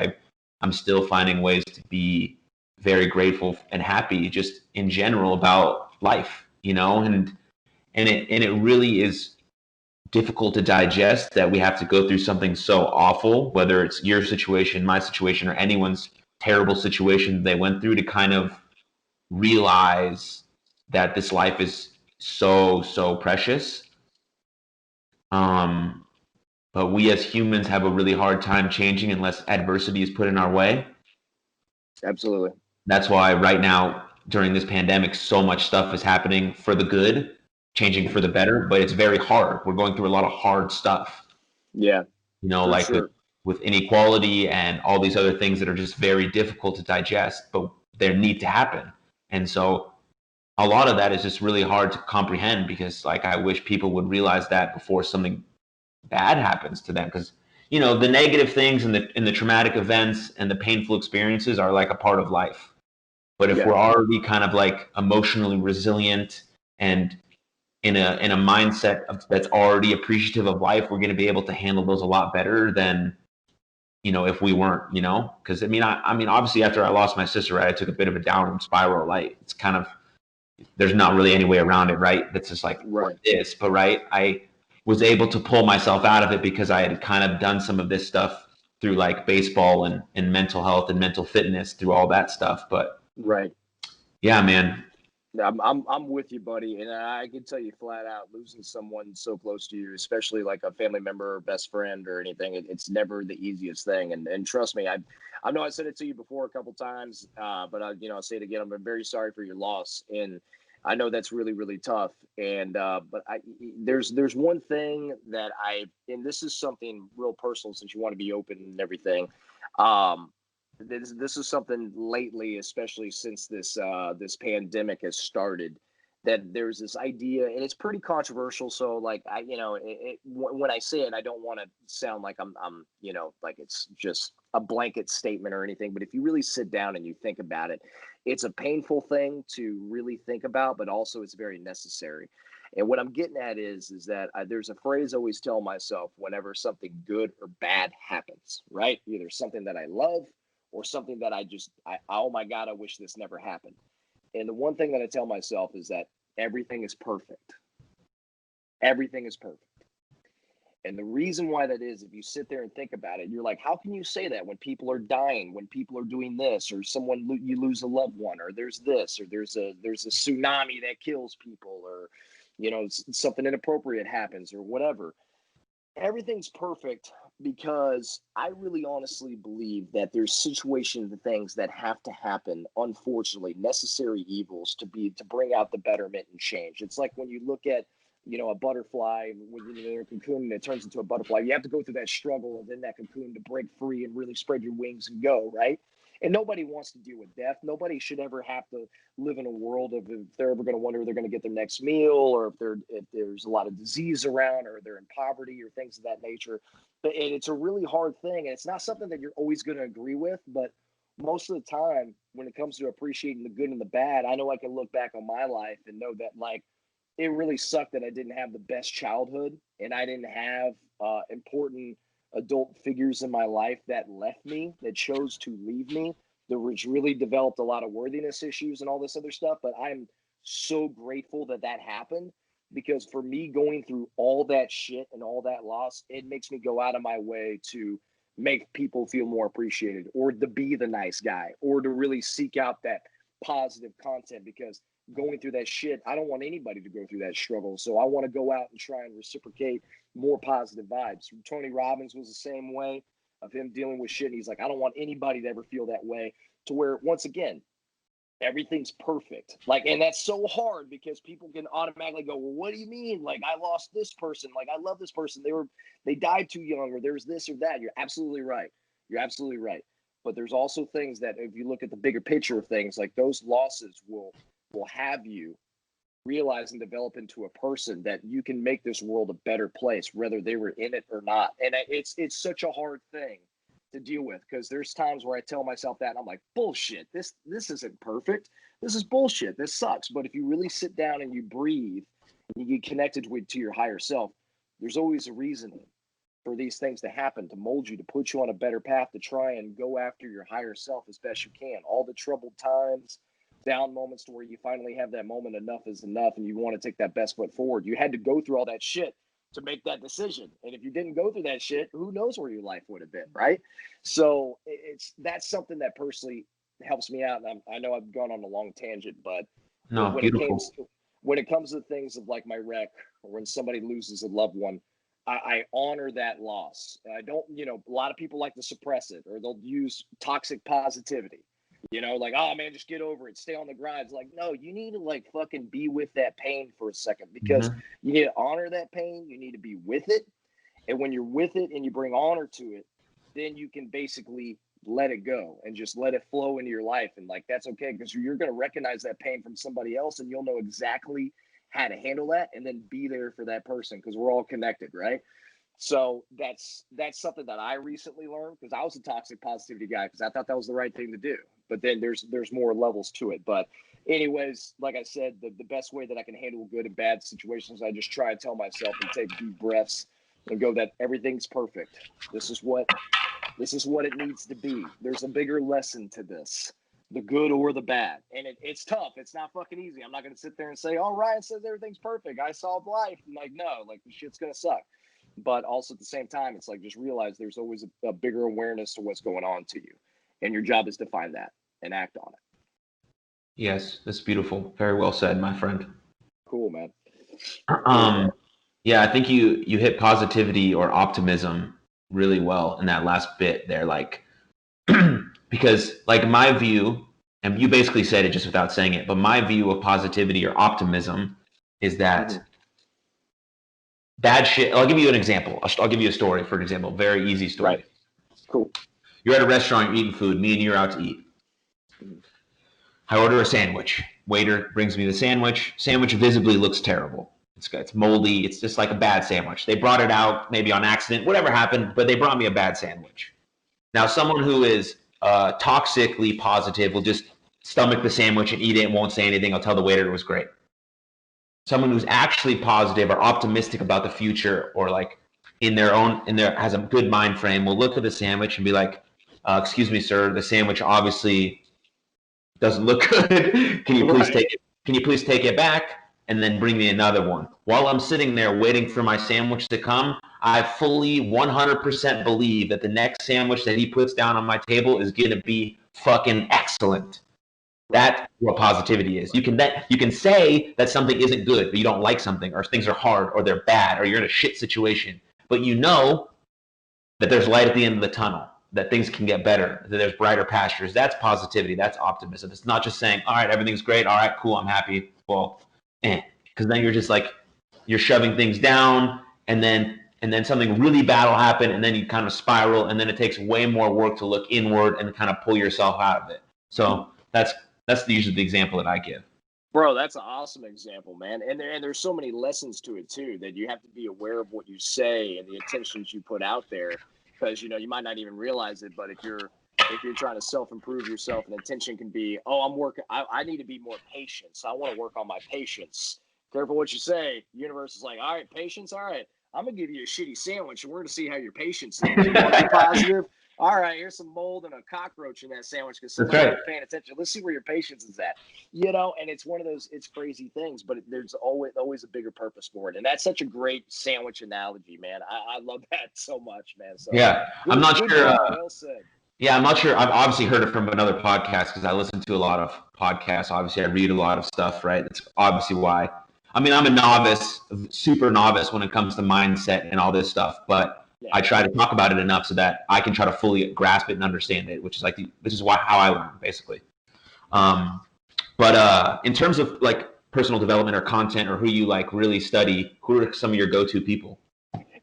I'm still finding ways to be very grateful and happy just in general about life, and it really is difficult to digest that we have to go through something so awful, whether it's your situation, my situation, or anyone's terrible situation they went through, to kind of realize that this life is so, so precious. Um, but we as humans have a really hard time changing unless adversity is put in our way.
Absolutely.
That's why right now, during this pandemic, so much stuff is happening for the good, changing for the better, but it's very hard. We're going through a lot of hard stuff,
Yeah, for
like with,
sure.
inequality and all these other things that are just very difficult to digest, but they need to happen. And so a lot of that is just really hard to comprehend because, like, I wish people would realize that before something bad happens to them, because the negative things and the traumatic events and the painful experiences are like a part of life. But if
Yeah.
we're already kind of like emotionally resilient and in a mindset that's already appreciative of life, we're going to be able to handle those a lot better than if we weren't. Because I mean obviously after I lost my sister, right, I took a bit of a downward spiral. Like, it's kind of, there's not really any way around it, right? That's just like what
Right.
it is. But right, I was able to pull myself out of it because I had kind of done some of this stuff through like baseball and mental health and mental fitness, through all that stuff. But
Right.
yeah, man.
I'm with you, buddy, and I can tell you flat out, losing someone so close to you, especially like a family member or best friend or anything, it's never the easiest thing. And trust me, I know I said it to you before a couple times, but I'll say it again. I'm very sorry for your loss, and I know that's really really tough. And but there's one thing that and this is something real personal since you want to be open and everything. Um, this is something lately, especially since this pandemic has started, that there's this idea, and it's pretty controversial. So like when I say it, I don't want to sound like I'm like it's just a blanket statement or anything. But if you really sit down and you think about it, it's a painful thing to really think about, but also it's very necessary. And what I'm getting at is that there's a phrase I always tell myself whenever something good or bad happens, right? Either something that I love or something that oh my God, I wish this never happened. And the one thing that I tell myself is that everything is perfect. Everything is perfect. And the reason why that is, if you sit there and think about it, you're like, how can you say that when people are dying, when people are doing this, or you lose a loved one, or there's this, or there's a tsunami that kills people, or something inappropriate happens, or whatever. Everything's perfect because I really honestly believe that there's situations and things that have to happen, unfortunately, necessary evils to bring out the betterment and change. It's like when you look at a butterfly when you're in a cocoon and it turns into a butterfly. You have to go through that struggle and then that cocoon to break free and really spread your wings and go, right? And nobody wants to deal with death. Nobody should ever have to live in a world of if they're ever going to wonder if they're going to get their next meal, or if there's a lot of disease around, or they're in poverty or things of that nature. But it's a really hard thing, and it's not something that you're always going to agree with. But most of the time, when it comes to appreciating the good and the bad, I know I can look back on my life and know that like it really sucked that I didn't have the best childhood, and I didn't have important adult figures in my life that left me, that chose to leave me, that which really developed a lot of worthiness issues and all this other stuff. But I'm so grateful that that happened, because for me going through all that shit and all that loss, it makes me go out of my way to make people feel more appreciated, or to be the nice guy, or to really seek out that positive content, because going through that shit, I don't want anybody to go through that struggle. So I want to go out and try and reciprocate more positive vibes. Tony Robbins was the same way, of him dealing with shit. And he's like, I don't want anybody to ever feel that way, to where once again, everything's perfect. Like, and that's so hard because people can automatically go, well, what do you mean? Like, I lost this person. Like, I love this person. They died too young, or there's this or that. You're absolutely right. You're absolutely right. But there's also things that, if you look at the bigger picture of things, like those losses will have you realize and develop into a person that you can make this world a better place, whether they were in it or not. And it's such a hard thing to deal with, because there's times where I tell myself that and I'm like, bullshit, this isn't perfect. This is bullshit. This sucks. But if you really sit down and you breathe and you get connected to your higher self, there's always a reason for these things to happen, to mold you, to put you on a better path, to try and go after your higher self as best you can. All the troubled times, down moments, to where you finally have that moment, enough is enough, and you want to take that best foot forward. You had to go through all that shit to make that decision. And if you didn't go through that shit, who knows where your life would have been, right? So that's something that personally helps me out. And I know I've gone on a long tangent, but
No, beautiful.
When it comes to things of like my wreck, or when somebody loses a loved one, I honor that loss. And I don't, a lot of people like to suppress it, or they'll use toxic positivity. Like, oh man, just get over it, stay on the grind. It's like, no, you need to like fucking be with that pain for a second, because you need to honor that pain. You need to be with it. And when you're with it and you bring honor to it, then you can basically let it go and just let it flow into your life. And like, that's okay, because you're going to recognize that pain from somebody else, and you'll know exactly how to handle that, and then be there for that person, because we're all connected, right? So that's something that I recently learned, because I was a toxic positivity guy, because I thought that was the right thing to do. But then there's more levels to it. But anyways, like I said, the best way that I can handle good and bad situations, I just try and tell myself and take deep breaths and go that everything's perfect. This is what it needs to be. There's a bigger lesson to this, the good or the bad. And it's tough. It's not fucking easy. I'm not going to sit there and say, oh, Ryan says everything's perfect, I solved life. I'm like, no, like the shit's going to suck. But also at the same time, it's like, just realize there's always a bigger awareness to what's going on to you. And your job is to find that and act on it.
Yes, that's beautiful. Very well said, my friend.
Cool, man.
Yeah, I think you hit positivity or optimism really well in that last bit there. Like, because like my view, and you basically said it just without saying it, but my view of positivity or optimism is that bad shit. I'll give you an example. I'll give you a story, for example. Very easy story.
Right. Cool.
You're at a restaurant, you're eating food. Me and you're out to eat. I order a sandwich. Waiter brings me the sandwich. Sandwich visibly looks terrible. It's moldy. It's just like a bad sandwich. They brought it out maybe on accident, whatever happened, but they brought me a bad sandwich. Now, someone who is toxically positive will just stomach the sandwich and eat it and won't say anything. I'll tell the waiter it was great. Someone who's actually positive or optimistic about the future, or like has a good mind frame, will look at the sandwich and be like, excuse me, sir, the sandwich obviously doesn't look good. Can you please take it? Can you please take it back and then bring me another one? While I'm sitting there waiting for my sandwich to come, I fully 100% believe that the next sandwich that he puts down on my table is going to be fucking excellent. That's what positivity is. You can say that something isn't good, but you don't like something, or things are hard, or they're bad, or you're in a shit situation, but you know that there's light at the end of the tunnel, that things can get better, that there's brighter pastures. That's positivity. That's optimism. It's not just saying, all right, everything's great. All right, cool. I'm happy. Well, because then you're just like, you're shoving things down, and then and then something really bad will happen, and then you kind of spiral, and then it takes way more work to look inward and kind of pull yourself out of it. So that's usually the example that I give.
Bro, that's an awesome example, man. And there's so many lessons to it too, that you have to be aware of what you say and the intentions you put out there, because you might not even realize it, but if you're trying to self-improve yourself, an intention can be, oh, I need to be more patient, so I want to work on my patience. Careful what you say. Universe is like, all right, patience, all right, I'm gonna give you a shitty sandwich and we're gonna see how your patience is. You want to be positive? All right, here's some mold and a cockroach in that sandwich because somebody's not paying attention. Let's see where your patience is at. And it's one of those, it's crazy things, but there's always a bigger purpose for it. And that's such a great sandwich analogy, man. I love that so much, man. So
yeah,
good,
I'm not
good
sure.
call, well said.
Yeah, I'm not sure. I've obviously heard it from another podcast because I listen to a lot of podcasts. Obviously, I read a lot of stuff, right? That's obviously why. I mean, I'm a novice, super novice when it comes to mindset and all this stuff, but I try to talk about it enough so that I can try to fully grasp it and understand it, which is how I learn, basically. But in terms of like personal development or content or who you like really study, who are some of your go-to people?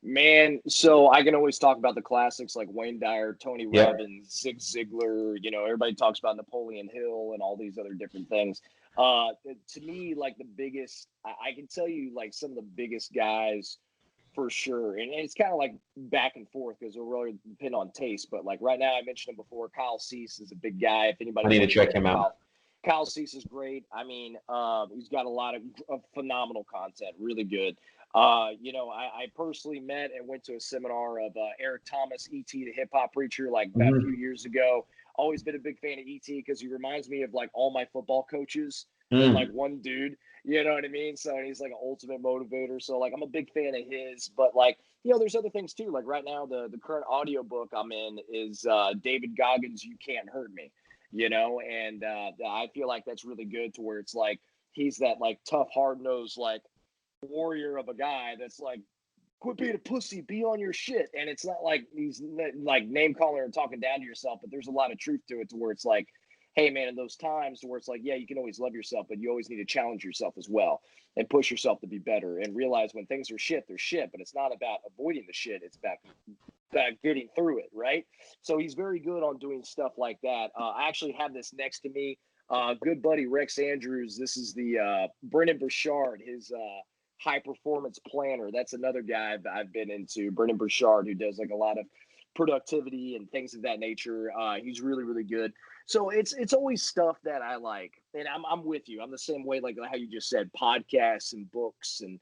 Man, so I can always talk about the classics like Wayne Dyer, Tony
Yep.
Robbins, Zig Ziglar. Everybody talks about Napoleon Hill and all these other different things. To me, like the biggest, I can tell you like some of the biggest guys for sure. And it's kind of like back and forth because it'll really depend on taste. But like right now, I mentioned him before. Kyle Cease is a big guy. If anybody
I need to
wants
check him out.
Kyle Cease is great. I mean, he's got a lot of phenomenal content, really good. I personally met and went to a seminar of Eric Thomas, E.T. the hip hop preacher, like about a few years ago. Always been a big fan of E.T. because he reminds me of like all my football coaches and like one dude. You know what I mean? So he's like an ultimate motivator. So like I'm a big fan of his, but like there's other things too. Like right now, the current audiobook I'm in is David Goggins' "You Can't Hurt Me." And I feel like that's really good to where it's like he's that like tough, hard nosed like warrior of a guy that's like, quit being a pussy, be on your shit. And it's not like he's like name calling or talking down to yourself, but there's a lot of truth to it to where it's like, hey man, in those times where it's like, yeah, you can always love yourself, but you always need to challenge yourself as well and push yourself to be better and realize when things are shit, they're shit, but it's not about avoiding the shit. It's about getting through it. Right. So he's very good on doing stuff like that. I actually have this next to me. Good buddy, Rex Andrews. This is the Brendan Burchard, his high performance planner. That's another guy I've been into, Brendan Burchard, who does like a lot of productivity and things of that nature. He's really, really good. So it's always stuff that I like, and I'm with you. I'm the same way, like how you just said, podcasts and books and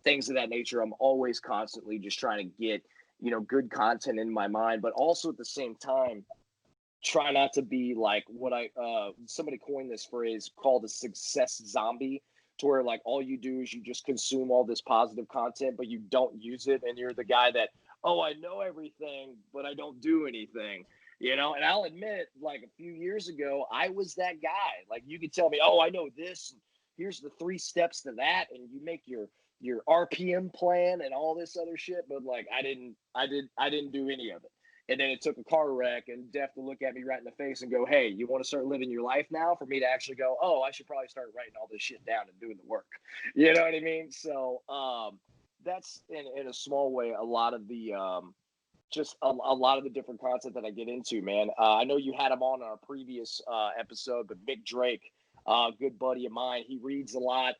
things of that nature. I'm always constantly just trying to get good content in my mind, but also at the same time, try not to be like what somebody coined this phrase called a success zombie, to where like all you do is you just consume all this positive content, but you don't use it, and you're the guy that, oh, I know everything, but I don't do anything. And I'll admit, like a few years ago, I was that guy. Like you could tell me, oh, I know this. Here's the 3 steps to that, and you make your RPM plan and all this other shit. But like I didn't do any of it. And then it took a car wreck and Def to look at me right in the face and go, hey, you want to start living your life now? For me to actually go, oh, I should probably start writing all this shit down and doing the work. You know what I mean? So that's in a small way a lot of the just a lot of the different content that I get into, man. I know you had him on our previous episode, but Mick Drake, good buddy of mine, he reads a lot.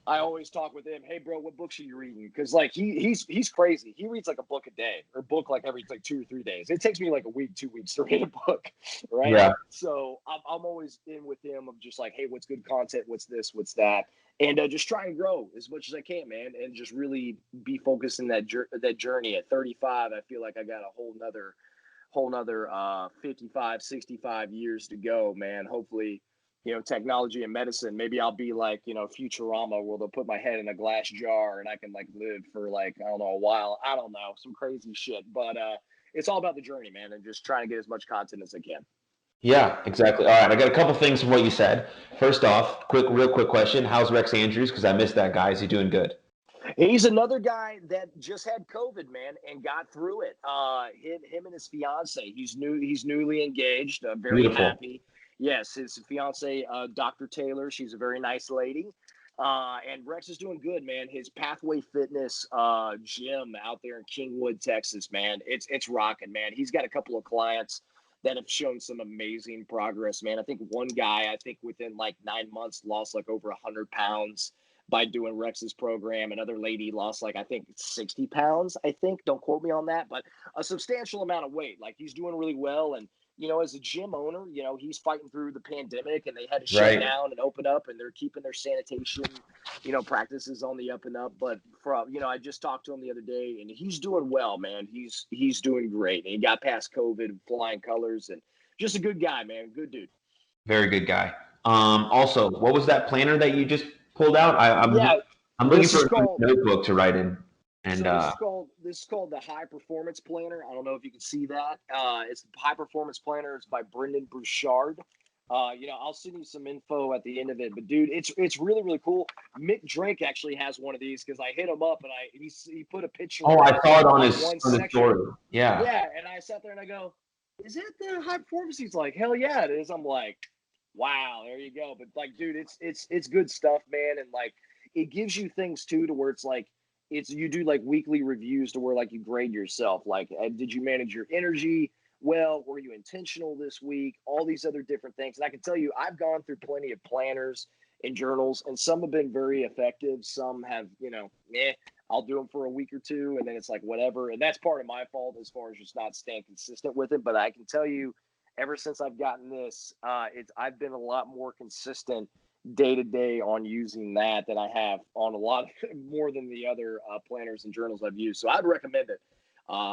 I always talk with him. Hey, bro, what books are you reading? Because like he's crazy. He reads like a book a day, or book like every like 2 or 3 days. It takes me like a week, 2 weeks to read a book, right?
Yeah.
So I'm always in with him of just like, hey, what's good content? What's this? What's that? And just try and grow as much as I can, man, and just really be focused in that journey. At 35, I feel like I got a whole nother 55, 65 years to go, man. Hopefully, technology and medicine, maybe I'll be like, Futurama, where they'll put my head in a glass jar and I can like live for like, I don't know, a while. I don't know, some crazy shit. But it's all about the journey, man, and just trying to get as much content as I can.
Yeah, exactly. All right, I got a couple things from what you said. First off, real quick question. How's Rex Andrews? Because I missed that guy. Is he doing good?
He's another guy that just had COVID, man, and got through it. Him and his fiance. He's newly engaged. Very
Beautiful.
happy. Yes, his fiance, Dr. Taylor. She's a very nice lady. And Rex is doing good, man. His Pathway Fitness gym out there in Kingwood, Texas, man, it's rocking, man. He's got a couple of clients that have shown some amazing progress, man. I think one guy, I think within like 9 months, lost like over 100 pounds by doing Rex's program. Another lady lost like I think 60 pounds. I think, don't quote me on that, but a substantial amount of weight. Like he's doing really well, and as a gym owner, he's fighting through the pandemic and they had to shut
Right.
down and open up and they're keeping their sanitation, practices on the up and up. But I just talked to him the other day and he's doing well, man. He's doing great. And he got past COVID, flying colors, and just a good guy, man. Good dude.
Very good guy. Also, what was that planner that you just pulled out?
Yeah,
I'm looking
this is
for a
called
notebook to write in. And
So this is called the High Performance Planner. I don't know if you can see that. It's the High Performance Planner. It's by Brendan Bouchard. I'll send you some info at the end of it. But dude, it's really really cool. Mick Drake actually has one of these because I hit him up and he put a picture.
I saw it on his
section.
story. Yeah.
Yeah, and I sat there and I go, "Is it the High Performance?" He's like, "Hell yeah, it is." I'm like, "Wow, there you go." But like, dude, it's good stuff, man, and like it gives you things too to where it's like you do like weekly reviews to where like you grade yourself. Like, did you manage your energy well? Were you intentional this week? All these other different things. And I can tell you, I've gone through plenty of planners and journals, and some have been very effective. Some have, I'll do them for a week or two, and then it's like whatever. And that's part of my fault as far as just not staying consistent with it. But I can tell you, ever since I've gotten this, I've been a lot more consistent day to day on using that than I have on a lot more than the other planners and journals I've used. So I'd recommend it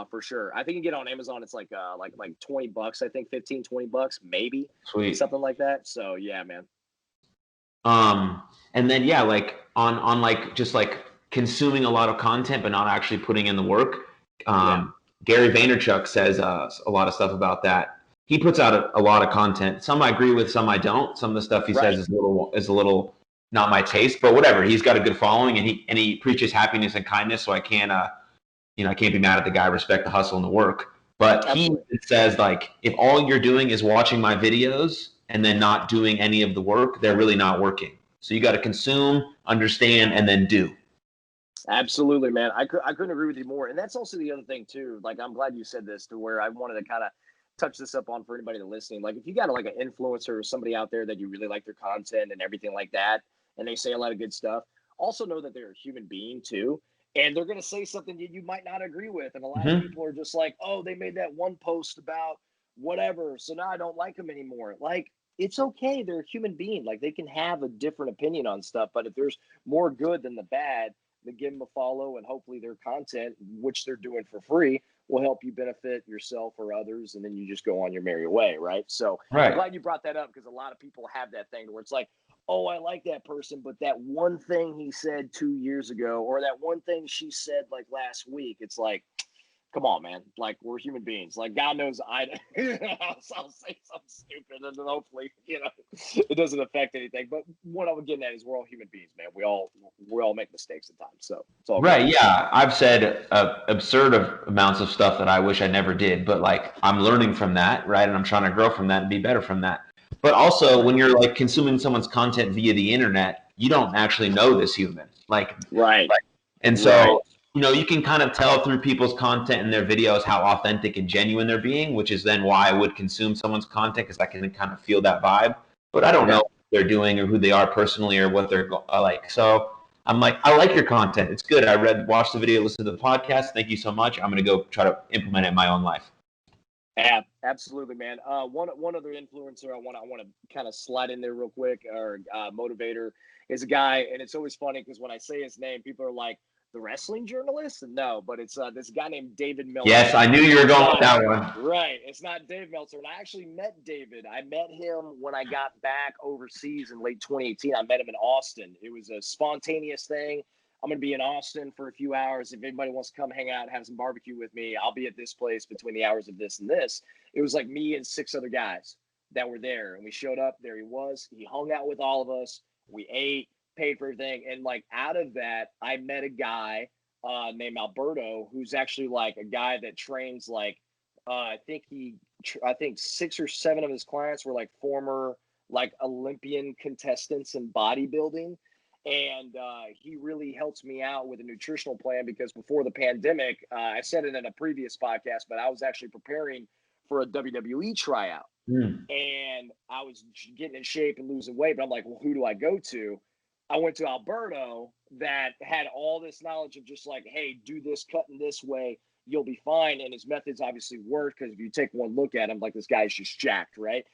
for sure. I think you get it on Amazon. It's like $20, I think $15-20, maybe.
Sweet.
Something like that. So yeah, man.
And then yeah, like on like just like consuming a lot of content but not actually putting in the work. Gary Vaynerchuk says a lot of stuff about that. He puts out a lot of content. Some I agree with, some I don't. Some of the stuff he says is a little not my taste, but whatever. He's got a good following and he preaches happiness and kindness. So I can't I can't be mad at the guy. Respect the hustle and the work. But Absolutely. He says like if all you're doing is watching my videos and then not doing any of the work, they're really not working. So you got to consume, understand, and then do.
Absolutely, man. I couldn't agree with you more. And that's also the other thing too. Like I'm glad you said this to where I wanted to kind of touch this up on for anybody that's listening. Like if you got like an influencer or somebody out there that you really like their content and everything like that, and they say a lot of good stuff, also know that they're a human being too. And they're going to say something you might not agree with. And a lot of people are just like, oh, they made that one post about whatever, so now I don't like them anymore. Like, it's okay. They're a human being. Like, they can have a different opinion on stuff. But if there's more good than the bad, then give them a follow. And hopefully their content, which they're doing for free, will help you benefit yourself or others. And then you just go on your merry way, right? So I'm glad you brought that up because a lot of people have that thing where it's like, oh, I like that person, but that one thing he said 2 years ago or that one thing she said like last week, it's like, come on, man. Like, we're human beings. Like, God knows I'll say something stupid and then hopefully, it doesn't affect anything. But what I'm getting at is we're all human beings, man. We all make mistakes at times. So it's all
right. Good. Yeah. I've said absurd amounts of stuff that I wish I never did, but like I'm learning from that, right? And I'm trying to grow from that and be better from that. But also when you're like consuming someone's content via the internet, you don't actually know this human. And so, you can kind of tell through people's content and their videos how authentic and genuine they're being, which is then why I would consume someone's content because I can kind of feel that vibe. But I don't know what they're doing or who they are personally or what they're like. So I'm like, I like your content. It's good. I watched the video, listened to the podcast. Thank you so much. I'm going to go try to implement it in my own life.
Absolutely, man. One other influencer I want to kind of slide in there real quick, or motivator, is a guy, and it's always funny because when I say his name, people are like, the wrestling journalist? No, but it's this guy named David Meltzer.
Yes, I knew you were going with that one.
Right. It's not Dave Meltzer. And I actually met David. I met him when I got back overseas in late 2018. I met him in Austin. It was a spontaneous thing. I'm going to be in Austin for a few hours. If anybody wants to come hang out and have some barbecue with me, I'll be at this place between the hours of this and this. It was like me and 6 other guys that were there. And we showed up. There he was. He hung out with all of us. We ate, paid for everything. And like out of that, I met a guy named Alberto, who's actually like a guy that trains like, I think 6 or 7 of his clients were like former like Olympian contestants in bodybuilding. And he really helps me out with a nutritional plan because before the pandemic, I said it in a previous podcast, but I was actually preparing for a WWE tryout.
Mm.
And I was getting in shape and losing weight, but I'm like, well, who do I go to? I went to Alberto that had all this knowledge of just like, hey, do this, cut in this way, you'll be fine. And his methods obviously work because if you take one look at him, like this guy's just jacked, right?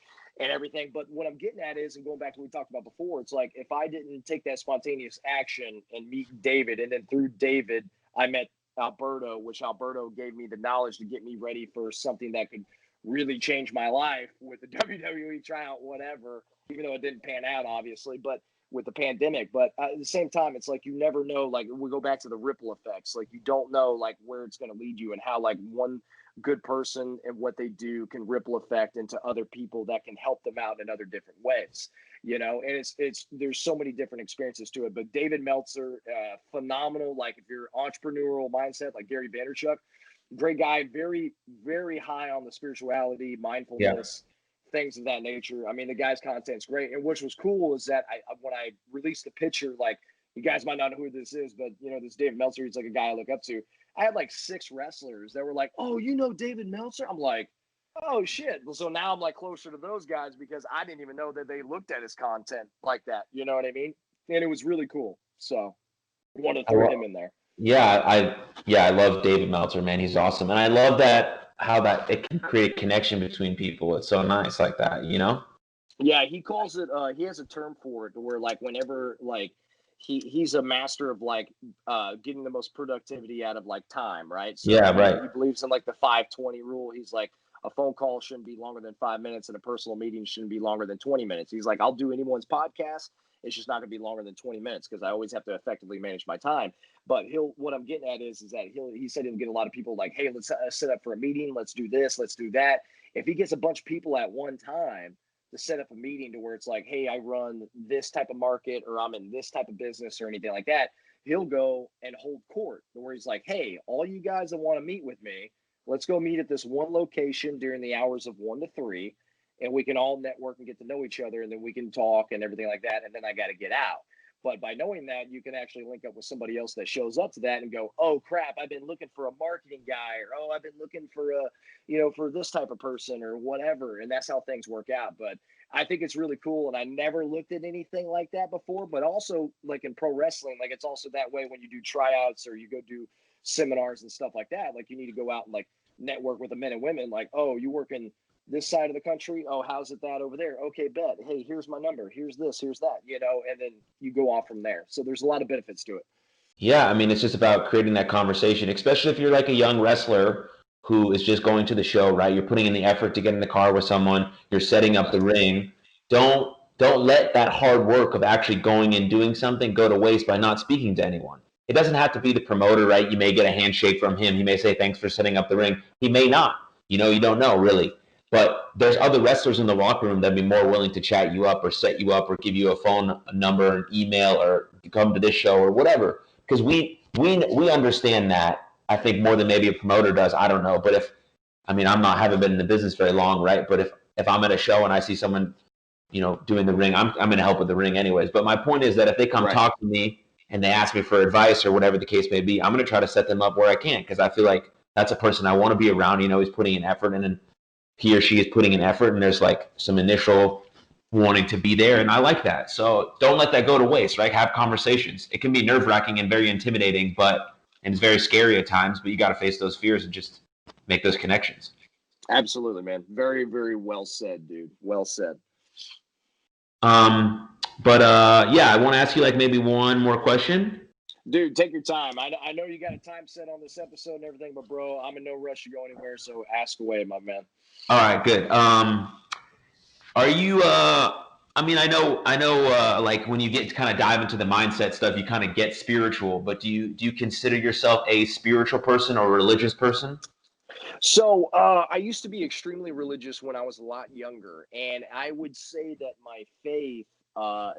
And everything. But what I'm getting at is, and going back to what we talked about before, it's like if I didn't take that spontaneous action and meet David, and then through David, I met Alberto, which Alberto gave me the knowledge to get me ready for something that could really change my life with the WWE tryout, whatever, even though it didn't pan out, obviously, but with the pandemic. But at the same time, it's like you never know, like we go back to the ripple effects. Like you don't know like where it's going to lead you and how like one good person and what they do can ripple effect into other people that can help them out in other different ways, you know. And it's there's so many different experiences to it. But David Meltzer, phenomenal. Like if you're entrepreneurial mindset like Gary Vaynerchuk, great guy, very very high on the spirituality,
Yeah.
mindfulness, things of that nature. I mean, the guy's content's great. And which was cool is that when I released the picture, like you guys might not know who this is, but you know, this David Meltzer, he's like a guy I look up to. I had like 6 wrestlers that were like, oh, you know David Meltzer? I'm like, oh shit. So now I'm like closer to those guys because I didn't even know that they looked at his content like that. You know what I mean? And it was really cool. So I want to
I
throw
lo-
him in there.
I love David Meltzer, man. He's awesome, and I love that how that it can create a connection between people. It's so nice like that, you know.
Yeah, he calls it he has a term for it where like whenever like he's a master of like getting the most productivity out of like time, right? So
Yeah, right.
he believes in like the 5-20 rule. He's like a phone call shouldn't be longer than 5 minutes and a personal meeting shouldn't be longer than 20 minutes. He's like, I'll do anyone's podcast. It's just not going to be longer than 20 minutes because I always have to effectively manage my time. But what I'm getting at is that he said he'll get a lot of people like, hey, let's set up for a meeting. Let's do this. Let's do that. If he gets a bunch of people at one time, to set up a meeting to where it's like, hey, I run this type of market or I'm in this type of business or anything like that, he'll go and hold court where he's like, hey, all you guys that want to meet with me, let's go meet at this one location during the hours of 1 to 3, and we can all network and get to know each other, and then we can talk and everything like that, and then I got to get out. But by knowing that, you can actually link up with somebody else that shows up to that and go, oh crap, I've been looking for a marketing guy, or oh, I've been looking for a, you know, for this type of person or whatever. And that's how things work out. But I think it's really cool. And I never looked at anything like that before, but also like in pro wrestling, like it's also that way when you do tryouts or you go do seminars and stuff like that. Like you need to go out and like network with the men and women, like, oh, you work in this side of the country. Oh, how's it that over there? Okay, bet. Hey, here's my number. Here's this, here's that, you know, and then you go off from there. So there's a lot of benefits to it.
Yeah, I mean, it's just about creating that conversation, especially if you're like a young wrestler who is just going to the show, right? You're putting in the effort to get in the car with someone, you're setting up the ring. Don't let that hard work of actually going and doing something go to waste by not speaking to anyone. It doesn't have to be the promoter, right? You may get a handshake from him. He may say thanks for setting up the ring. He may not. You know, you don't know really. But there's other wrestlers in the locker room that'd be more willing to chat you up or set you up or give you a phone number, an email, or come to this show or whatever, because we understand that. I think more than maybe a promoter does. I don't know, but if I mean I'm not haven't been in the business very long, right? But if I'm at a show and I see someone, you know, doing the ring, I'm going to help with the ring anyways. But my point is that if they come
Right.
talk to me and they ask me for advice or whatever the case may be, I'm going to try to set them up where I can because I feel like that's a person I want to be around. You know, he's putting an effort in, and he or she is putting an effort, and there's like some initial wanting to be there, and I like that. So don't let that go to waste, right? Have conversations. It can be nerve-wracking and very intimidating, and it's very scary at times, but you got to face those fears and just make those connections.
Absolutely, man. Very, very well said, dude. Well said.
Yeah, I want to ask you like maybe one more question.
Dude, take your time. I know you got a time set on this episode and everything, but bro, I'm in no rush to go anywhere, so ask away, my man.
All right, good. Are you I mean, I know like when you get to kind of dive into the mindset stuff, you kind of get spiritual, but do you consider yourself a spiritual person or a religious person?
So I used to be extremely religious when I was a lot younger, and I would say that my faith,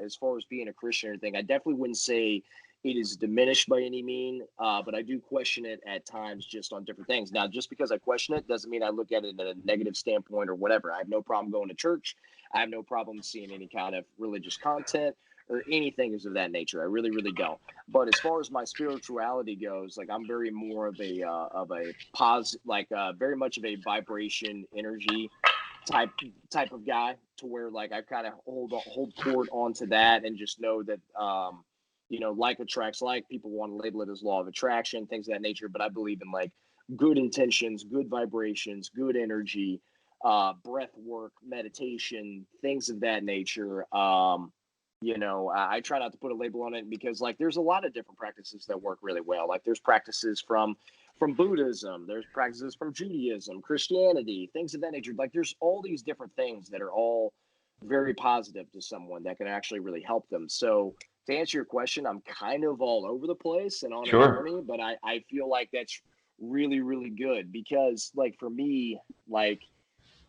as far as being a Christian or anything, I definitely wouldn't say it is diminished by any mean, but I do question it at times just on different things. Now, just because I question it doesn't mean I look at it in a negative standpoint or whatever. I have no problem going to church. I have no problem seeing any kind of religious content or anything is of that nature. I really, really don't. But as far as my spirituality goes, like I'm very more of a positive, like very much of a vibration energy type of guy, to where like I kind of hold court onto that and just know that like attracts like. People want to label it as law of attraction, things of that nature, but I believe in like good intentions, good vibrations, good energy, breath work, meditation, things of that nature. I try not to put a label on it, because like there's a lot of different practices that work really well. Like there's practices from Buddhism, there's practices from Judaism, Christianity, things of that nature. Like there's all these different things that are all very positive to someone that can actually really help them. So to answer your question, I'm kind of all over the place and on a
Sure.
journey, but I feel like that's really, really good, because like for me, like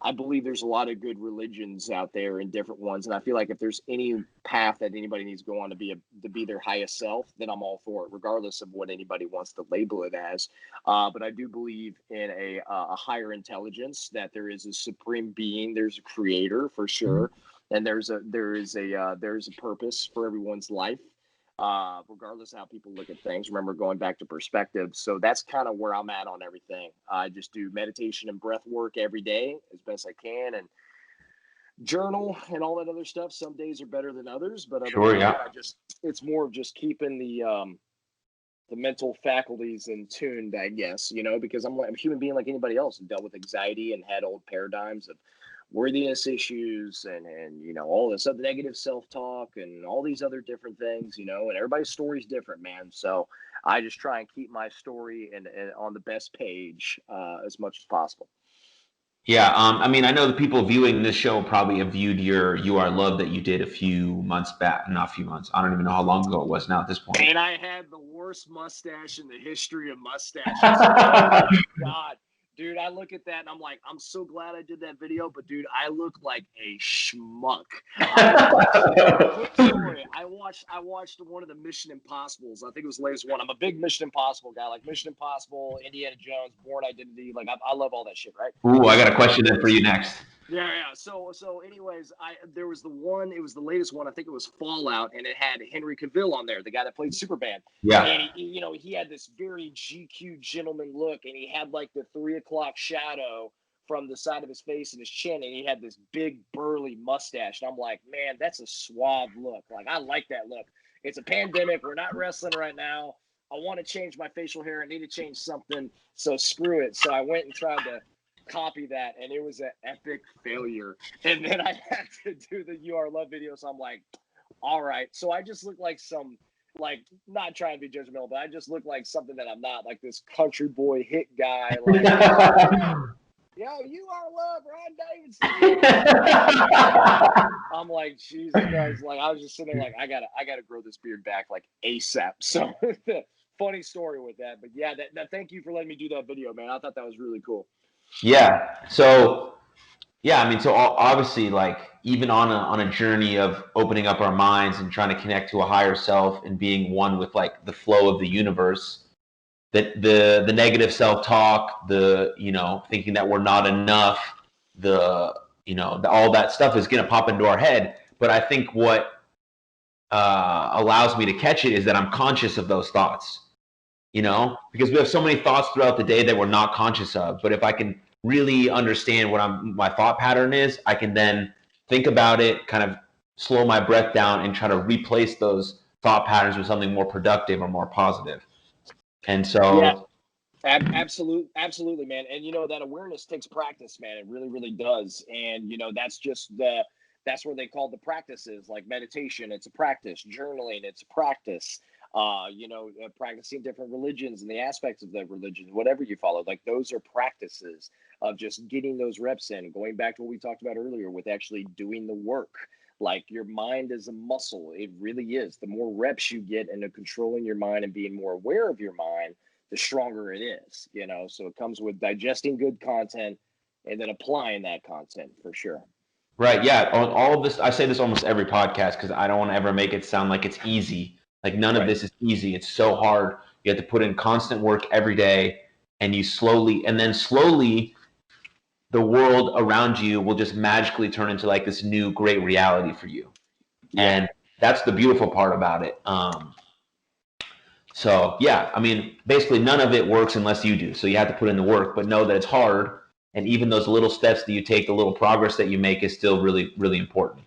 I believe there's a lot of good religions out there and different ones, and I feel like if there's any path that anybody needs to go on to be their highest self, then I'm all for it, regardless of what anybody wants to label it as. But I do believe in a higher intelligence, that there is a supreme being, there's a creator for sure, and there is a purpose for everyone's life. Regardless of how people look at things. Remember, going back to perspective. So that's kind of where I'm at on everything. I just do meditation and breath work every day as best I can, and journal and all that other stuff. Some days are better than others, but other
Sure,
than
yeah.
that, it's more of just keeping the mental faculties in tuned, I guess, because I'm a human being like anybody else, and dealt with anxiety and had old paradigms of worthiness issues and all this other negative self-talk and all these other different things, and everybody's story is different, man. So I just try and keep my story and on the best page as much as possible.
Yeah, I mean, I know the people viewing this show probably have viewed your "You Are Love" that you did a few months back. Not a few months. I don't even know how long ago it was now at this point.
And I had the worst mustache in the history of mustaches. Oh my God. Dude, I look at that and I'm like, I'm so glad I did that video, but dude, I look like a schmuck. Quick story. I watched one of the Mission Impossibles. I think it was the latest one. I'm a big Mission Impossible guy, like Mission Impossible, Indiana Jones, Bourne Identity. Like I love all that shit, right?
Ooh, I got a question then for you next.
Yeah. So anyways, there was the one, it was the latest one, I think it was Fallout, and it had Henry Cavill on there, the guy that played Superman.
Yeah.
And he had this very GQ gentleman look, and he had like the 3 o'clock shadow from the side of his face and his chin, and he had this big burly mustache. And I'm like, man, that's a suave look. Like I like that look. It's a pandemic. We're not wrestling right now. I want to change my facial hair. I need to change something. So screw it. So I went and tried to copy that, and it was an epic failure. And then I had to do the "You Are Love" video, so I'm like, all right. So I just look like some, like, not trying to be judgmental, but I just look like something that I'm not, like this country boy hit guy, like yo, "You Are Love," Ron Davidson. I'm like, Jesus Christ. Like I was just sitting there like, I gotta grow this beard back like ASAP. So funny story with that. But yeah, that thank you for letting me do that video, man. I thought that was really cool.
Yeah. So, yeah, I mean, so obviously, like, even on a journey of opening up our minds and trying to connect to a higher self and being one with like the flow of the universe, that the negative self-talk, the thinking that we're not enough, all that stuff is going to pop into our head. But I think what allows me to catch it is that I'm conscious of those thoughts. Because we have so many thoughts throughout the day that we're not conscious of. But if I can really understand what my thought pattern is, I can then think about it, kind of slow my breath down, and try to replace those thought patterns with something more productive or more positive. And so,
yeah, absolutely, man. And that awareness takes practice, man. It really, really does. And that's where they call the practices, like meditation. It's a practice. Journaling. It's a practice. Practicing different religions and the aspects of the religion, whatever you follow, like those are practices of just getting those reps in. Going back to what we talked about earlier with actually doing the work. Like your mind is a muscle. It really is. The more reps you get into controlling your mind and being more aware of your mind, the stronger it is. So it comes with digesting good content and then applying that content for sure.
right, yeah, on all of this, I say this almost every podcast because I don't want to ever make it sound like it's easy. Like none of this is easy. It's so hard. You have to put in constant work every day, and then slowly, the world around you will just magically turn into like this new great reality for you. Yeah. And that's the beautiful part about it. So yeah, I mean, basically none of it works unless you do. So you have to put in the work, but know that it's hard. And even those little steps that you take, the little progress that you make is still really, really important.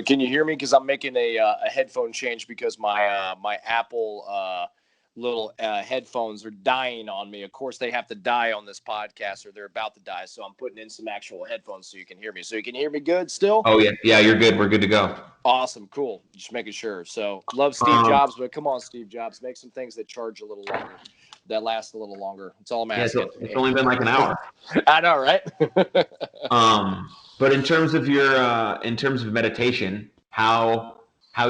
Can you hear me? Because I'm making a headphone change because my Apple little headphones are dying on me. Of course, they have to die on this podcast, or they're about to die. So I'm putting in some actual headphones so you can hear me. So you can hear me good still?
Oh yeah, yeah, you're good. We're good to go.
Awesome, cool. Just making sure. So love Steve Jobs, but come on, Steve Jobs, make some things that charge a little longer, that last a little longer. That's all I'm asking.
It's only been like an hour.
I know, right?
But in terms of meditation, how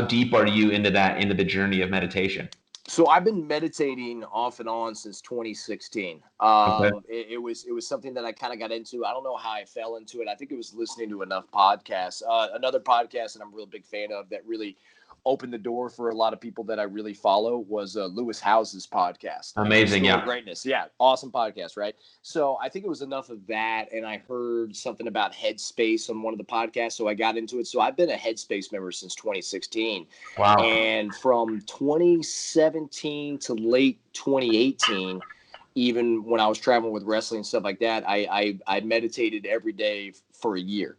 deep are you into the journey of meditation?
So I've been meditating off and on since 2016.
Okay.
It was something that I kind of got into. I don't know how I fell into it. I think it was listening to enough podcasts. Another podcast that I'm a real big fan of that really opened the door for a lot of people that I really follow was Lewis Howes's podcast.
Amazing, yeah.
Greatness, yeah, awesome podcast, right? So I think it was enough of that, and I heard something about Headspace on one of the podcasts, so I got into it. So I've been a Headspace member since 2016.
Wow.
And from 2017 to late 2018, even when I was traveling with wrestling and stuff like that, I meditated every day for a year,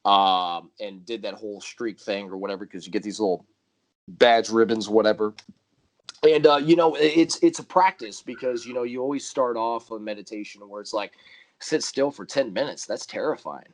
and did that whole streak thing or whatever, because you get these little badge ribbons, whatever. And it's a practice, because you always start off on meditation where it's like, sit still for 10 minutes. That's terrifying.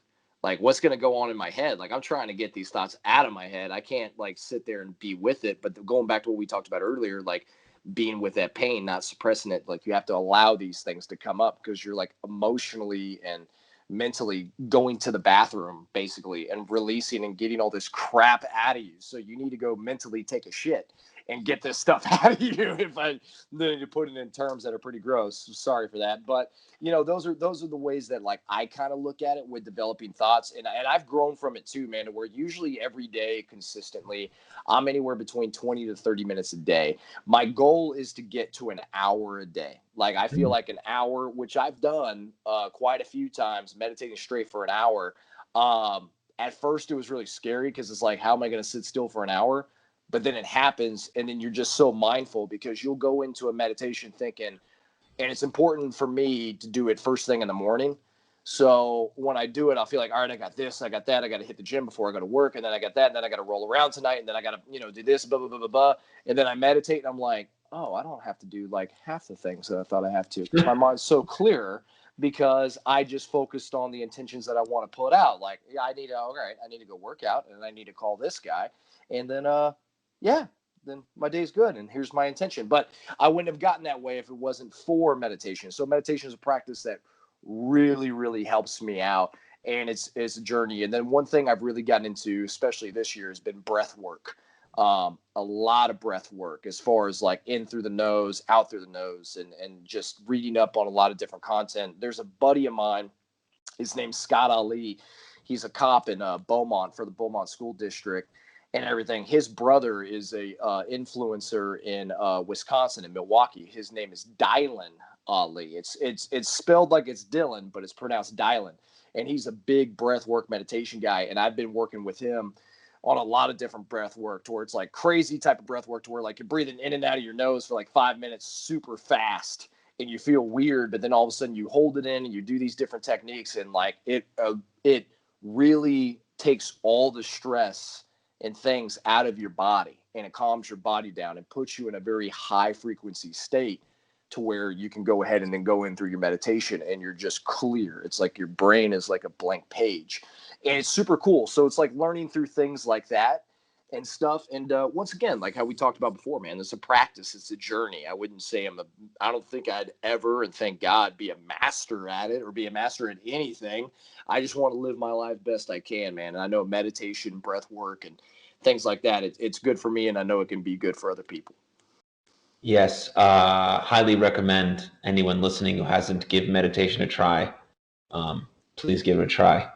Like, what's going to go on in my head? Like, I'm trying to get these thoughts out of my head. I can't like sit there and be with it. But going back to what we talked about earlier, like being with that pain, not suppressing it, like you have to allow these things to come up, because you're like emotionally and mentally going to the bathroom basically and releasing and getting all this crap out of you. So you need to go mentally take a shit and get this stuff out of you. If I need to put it in terms that are pretty gross, sorry for that. But those are the ways that like I kind of look at it with developing thoughts, and I've grown from it too, man. Where usually every day consistently, I'm anywhere between 20 to 30 minutes a day. My goal is to get to an hour a day. Like I feel like an hour, which I've done quite a few times, meditating straight for an hour. At first, it was really scary, because it's like, how am I going to sit still for an hour? But then it happens, and then you're just so mindful, because you'll go into a meditation thinking, and it's important for me to do it first thing in the morning. So when I do it, I'll feel like, all right, I got this, I got that, I got to hit the gym before I go to work, and then I got that, and then I got to roll around tonight, and then I got to, do this, blah, blah, blah, blah, blah. And then I meditate, and I'm like, oh, I don't have to do like half the things that I thought I have to. My mind's so clear, because I just focused on the intentions that I want to put out. Like, yeah, I need to go work out, and I need to call this guy. And then, then my day's good, and here's my intention. But I wouldn't have gotten that way if it wasn't for meditation. So meditation is a practice that really, really helps me out, and it's a journey. And then one thing I've really gotten into, especially this year, has been breath work. A lot of breath work, as far as like in through the nose, out through the nose, and just reading up on a lot of different content. There's a buddy of mine, his name's Scott Ali. He's a cop in Beaumont, for the Beaumont School District and everything. His brother is a influencer in Wisconsin, in Milwaukee. His name is Dylan Ali. It's spelled like it's Dylan, but it's pronounced Dylan. And he's a big breath work meditation guy. And I've been working with him on a lot of different breath work, to where it's like crazy type of breath work, to where like you're breathing in and out of your nose for like 5 minutes super fast, and you feel weird, but then all of a sudden you hold it in and you do these different techniques, and like it really takes all the stress and things out of your body, and it calms your body down and puts you in a very high frequency state, to where you can go ahead and then go in through your meditation and you're just clear. It's like your brain is like a blank page, and it's super cool. So it's like learning through things like that and stuff. And once again, like how we talked about before, man, it's a practice. It's a journey. I wouldn't say I don't think I'd ever, and thank God, be a master at it or be a master at anything. I just want to live my life best I can, man. And I know meditation, breath work, and things like that, it's good for me, and I know it can be good for other people.
Yes, highly recommend anyone listening who hasn't given meditation a try. Please give it a try.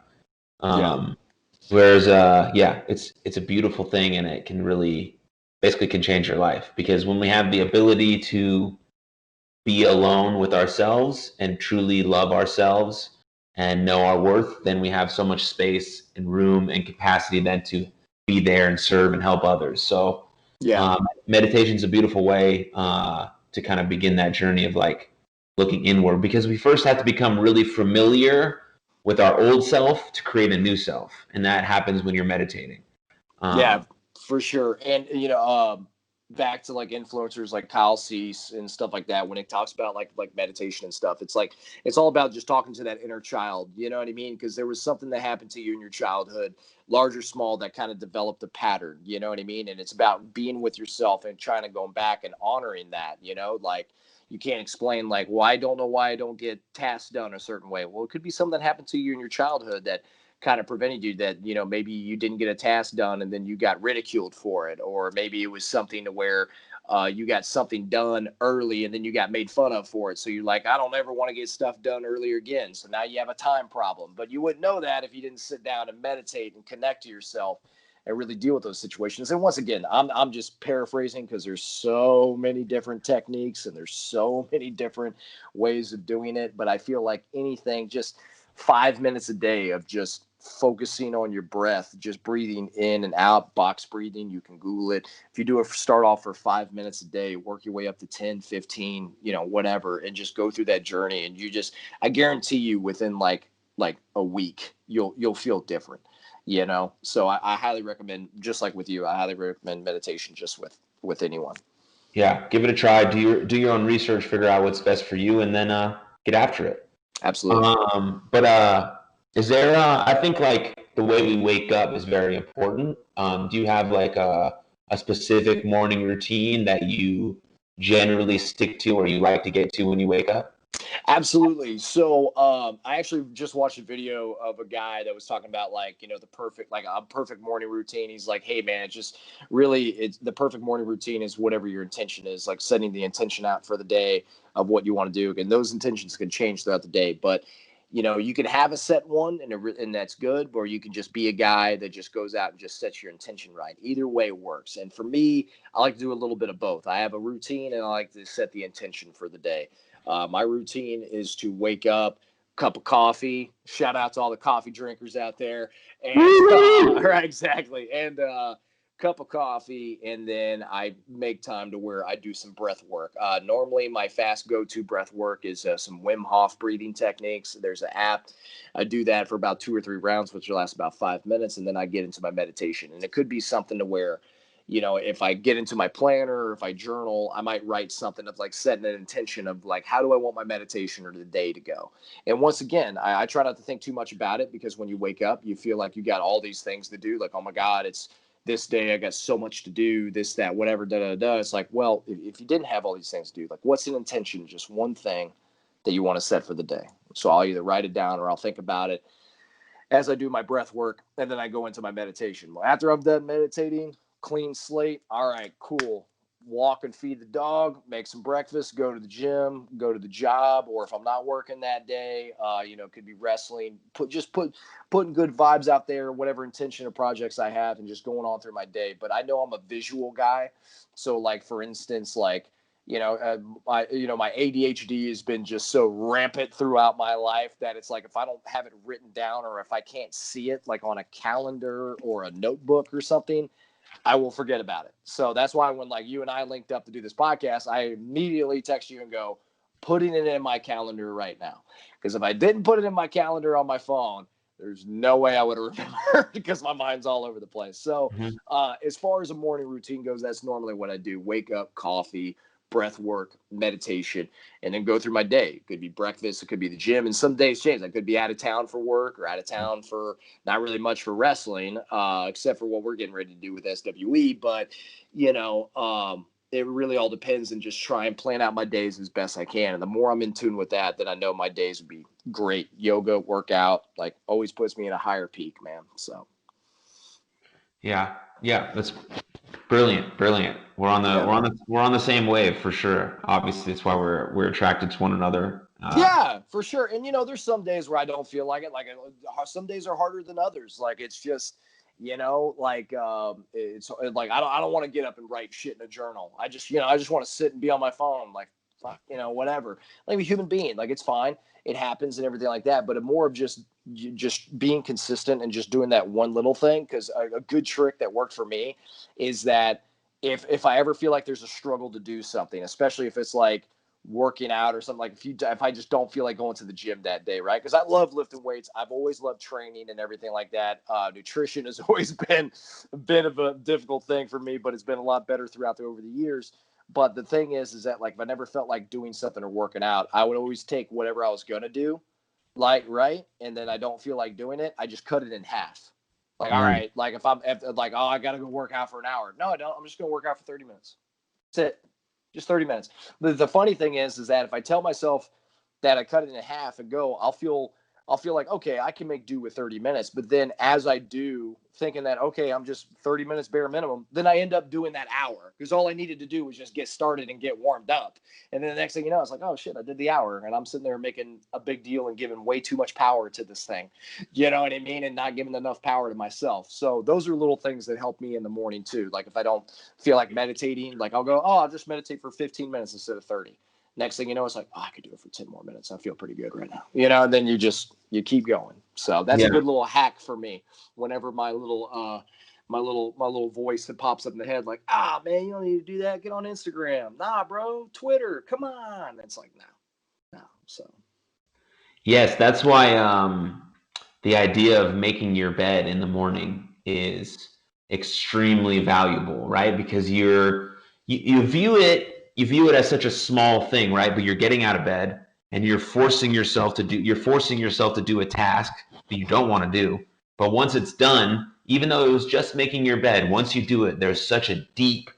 Whereas, it's a beautiful thing, and it can really, basically, can change your life, because when we have the ability to be alone with ourselves and truly love ourselves and know our worth, then we have so much space and room and capacity then to be there and serve and help others. So
Yeah.
meditation is a beautiful way to kind of begin that journey of like looking inward, because we first have to become really familiar with our old self to create a new self, and that happens when you're meditating.
Yeah,
Um,
for sure. And back to like influencers like Kyle Cease and stuff like that. When it talks about like meditation and stuff, it's like it's all about just talking to that inner child. You know what I mean? Because there was something that happened to you in your childhood, large or small, that kind of developed a pattern. You know what I mean? And it's about being with yourself and trying to go back and honoring that. Like you can't explain like, well, I don't know why I don't get tasks done a certain way. Well, it could be something that happened to you in your childhood that kind of prevented you, that maybe you didn't get a task done and then you got ridiculed for it, or maybe it was something to where you got something done early and then you got made fun of for it, so you're like, I don't ever want to get stuff done earlier again, so now you have a time problem. But you wouldn't know that if you didn't sit down and meditate and connect to yourself and really deal with those situations. And once again, I'm just paraphrasing because there's so many different techniques and there's so many different ways of doing it, but I feel like anything, just 5 minutes a day of just focusing on your breath, just breathing in and out, box breathing. You can Google it. If you do it, start off for 5 minutes a day, work your way up to 10, 15, whatever, and just go through that journey. And I guarantee you within like a week, you'll feel different, So I highly recommend, just like with you, I highly recommend meditation just with anyone.
yeah, give it a try. Do your own research, figure out what's best for you, and then get after it.
Absolutely.
But is there? I think like the way we wake up is very important. Do you have like a specific morning routine that you generally stick to, or you like to get to when you wake up?
Absolutely. So I actually just watched a video of a guy that was talking about like, the perfect, like a perfect morning routine. He's like, hey man, it's the perfect morning routine is whatever your intention is, like setting the intention out for the day of what you want to do. And those intentions can change throughout the day, but you can have a set one and that's good, or you can just be a guy that just goes out and just sets your intention right. Either way works. And for me, I like to do a little bit of both. I have a routine and I like to set the intention for the day. My routine is to wake up, cup of coffee. Shout out to all the coffee drinkers out there, and right, exactly, and cup of coffee, and then I make time to where I do some breath work. Normally, my fast go-to breath work is some Wim Hof breathing techniques. There's an app. I do that for about 2 or 3 rounds, which will last about 5 minutes, and then I get into my meditation. And it could be something to where if I get into my planner or if I journal, I might write something of like setting an intention of like, how do I want my meditation or the day to go? And once again, I try not to think too much about it, because when you wake up, you feel like you got all these things to do. Like, oh my God, it's this day. I got so much to do, this, that, whatever, da, da, da. It's like, well, if you didn't have all these things to do, like what's an intention, just one thing that you want to set for the day? So I'll either write it down or I'll think about it as I do my breath work, and then I go into my meditation. After I'm done meditating, clean slate. All right, cool. Walk and feed the dog, make some breakfast, go to the gym, go to the job, or if I'm not working that day, could be wrestling. Putting good vibes out there, whatever intention or projects I have, and just going on through my day. But I know I'm a visual guy, so like for instance, like my ADHD has been just so rampant throughout my life that it's like if I don't have it written down or if I can't see it like on a calendar or a notebook or something, I will forget about it. So that's why when like you and I linked up to do this podcast, I immediately text you and go, putting it in my calendar right now. Because if I didn't put it in my calendar on my phone, there's no way I would have remembered because my mind's all over the place. So
Mhm.
as far as a morning routine goes, that's normally what I do. Wake up, coffee, breath work, meditation, and then go through my day. It could be breakfast, it could be the gym, and some days change. I could be out of town for work or out of town for not really much for wrestling, except for what we're getting ready to do with SWE. But it really all depends, and just try and plan out my days as best I can. And the more I'm in tune with that, then I know my days would be great. Yoga, workout, like always puts me in a higher peak, man. So
Yeah, yeah, that's brilliant, brilliant.
yeah.
We're on the same wave for sure. Obviously, that's why we're attracted to one another.
Yeah, for sure. And there's some days where I don't feel like it. Like some days are harder than others. Like it's just, it's like I don't want to get up and write shit in a journal. I just want to sit and be on my phone like fuck, whatever. Like a human being, like it's fine. It happens and everything like that. But more of just being consistent and just doing that one little thing. Because a good trick that worked for me is that if I ever feel like there's a struggle to do something, especially if it's like working out or something, like if I just don't feel like going to the gym that day, right? Because I love lifting weights. I've always loved training and everything like that. Nutrition has always been a bit of a difficult thing for me, but it's been a lot better over the years. But the thing is that like if I never felt like doing something or working out, I would always take whatever I was gonna do, like right, and then I don't feel like doing it, I just cut it in half. Like, all right, like if like, oh, I gotta go work out for an hour. No, I don't. I'm just gonna work out for 30 minutes. That's it. Just 30 minutes. The funny thing is that if I tell myself that I cut it in half and go, I'll feel like, okay, I can make do with 30 minutes. But then as I do, thinking that, okay, I'm just 30 minutes bare minimum, then I end up doing that hour because all I needed to do was just get started and get warmed up. And then the next thing you know, it's like, oh shit, I did the hour. And I'm sitting there making a big deal and giving way too much power to this thing. You know what I mean? And not giving enough power to myself. So those are little things that help me in the morning too. Like if I don't feel like meditating, like I'll go, oh, I'll just meditate for 15 minutes instead of 30. Next thing you know, it's like, oh, I could do it for 10 more minutes. I feel pretty good right now. And then you keep going. So that's a good little hack for me. Whenever my little voice that pops up in the head, like, man, you don't need to do that. Get on Instagram. Nah, bro, Twitter. Come on. It's like, no. So
Yes, that's why the idea of making your bed in the morning is extremely valuable, right? Because you view it as such a small thing, right? But you're getting out of bed and you're forcing yourself to do a task that you don't want to do. But once it's done, even though it was just making your bed, once you do it, there's such a deep,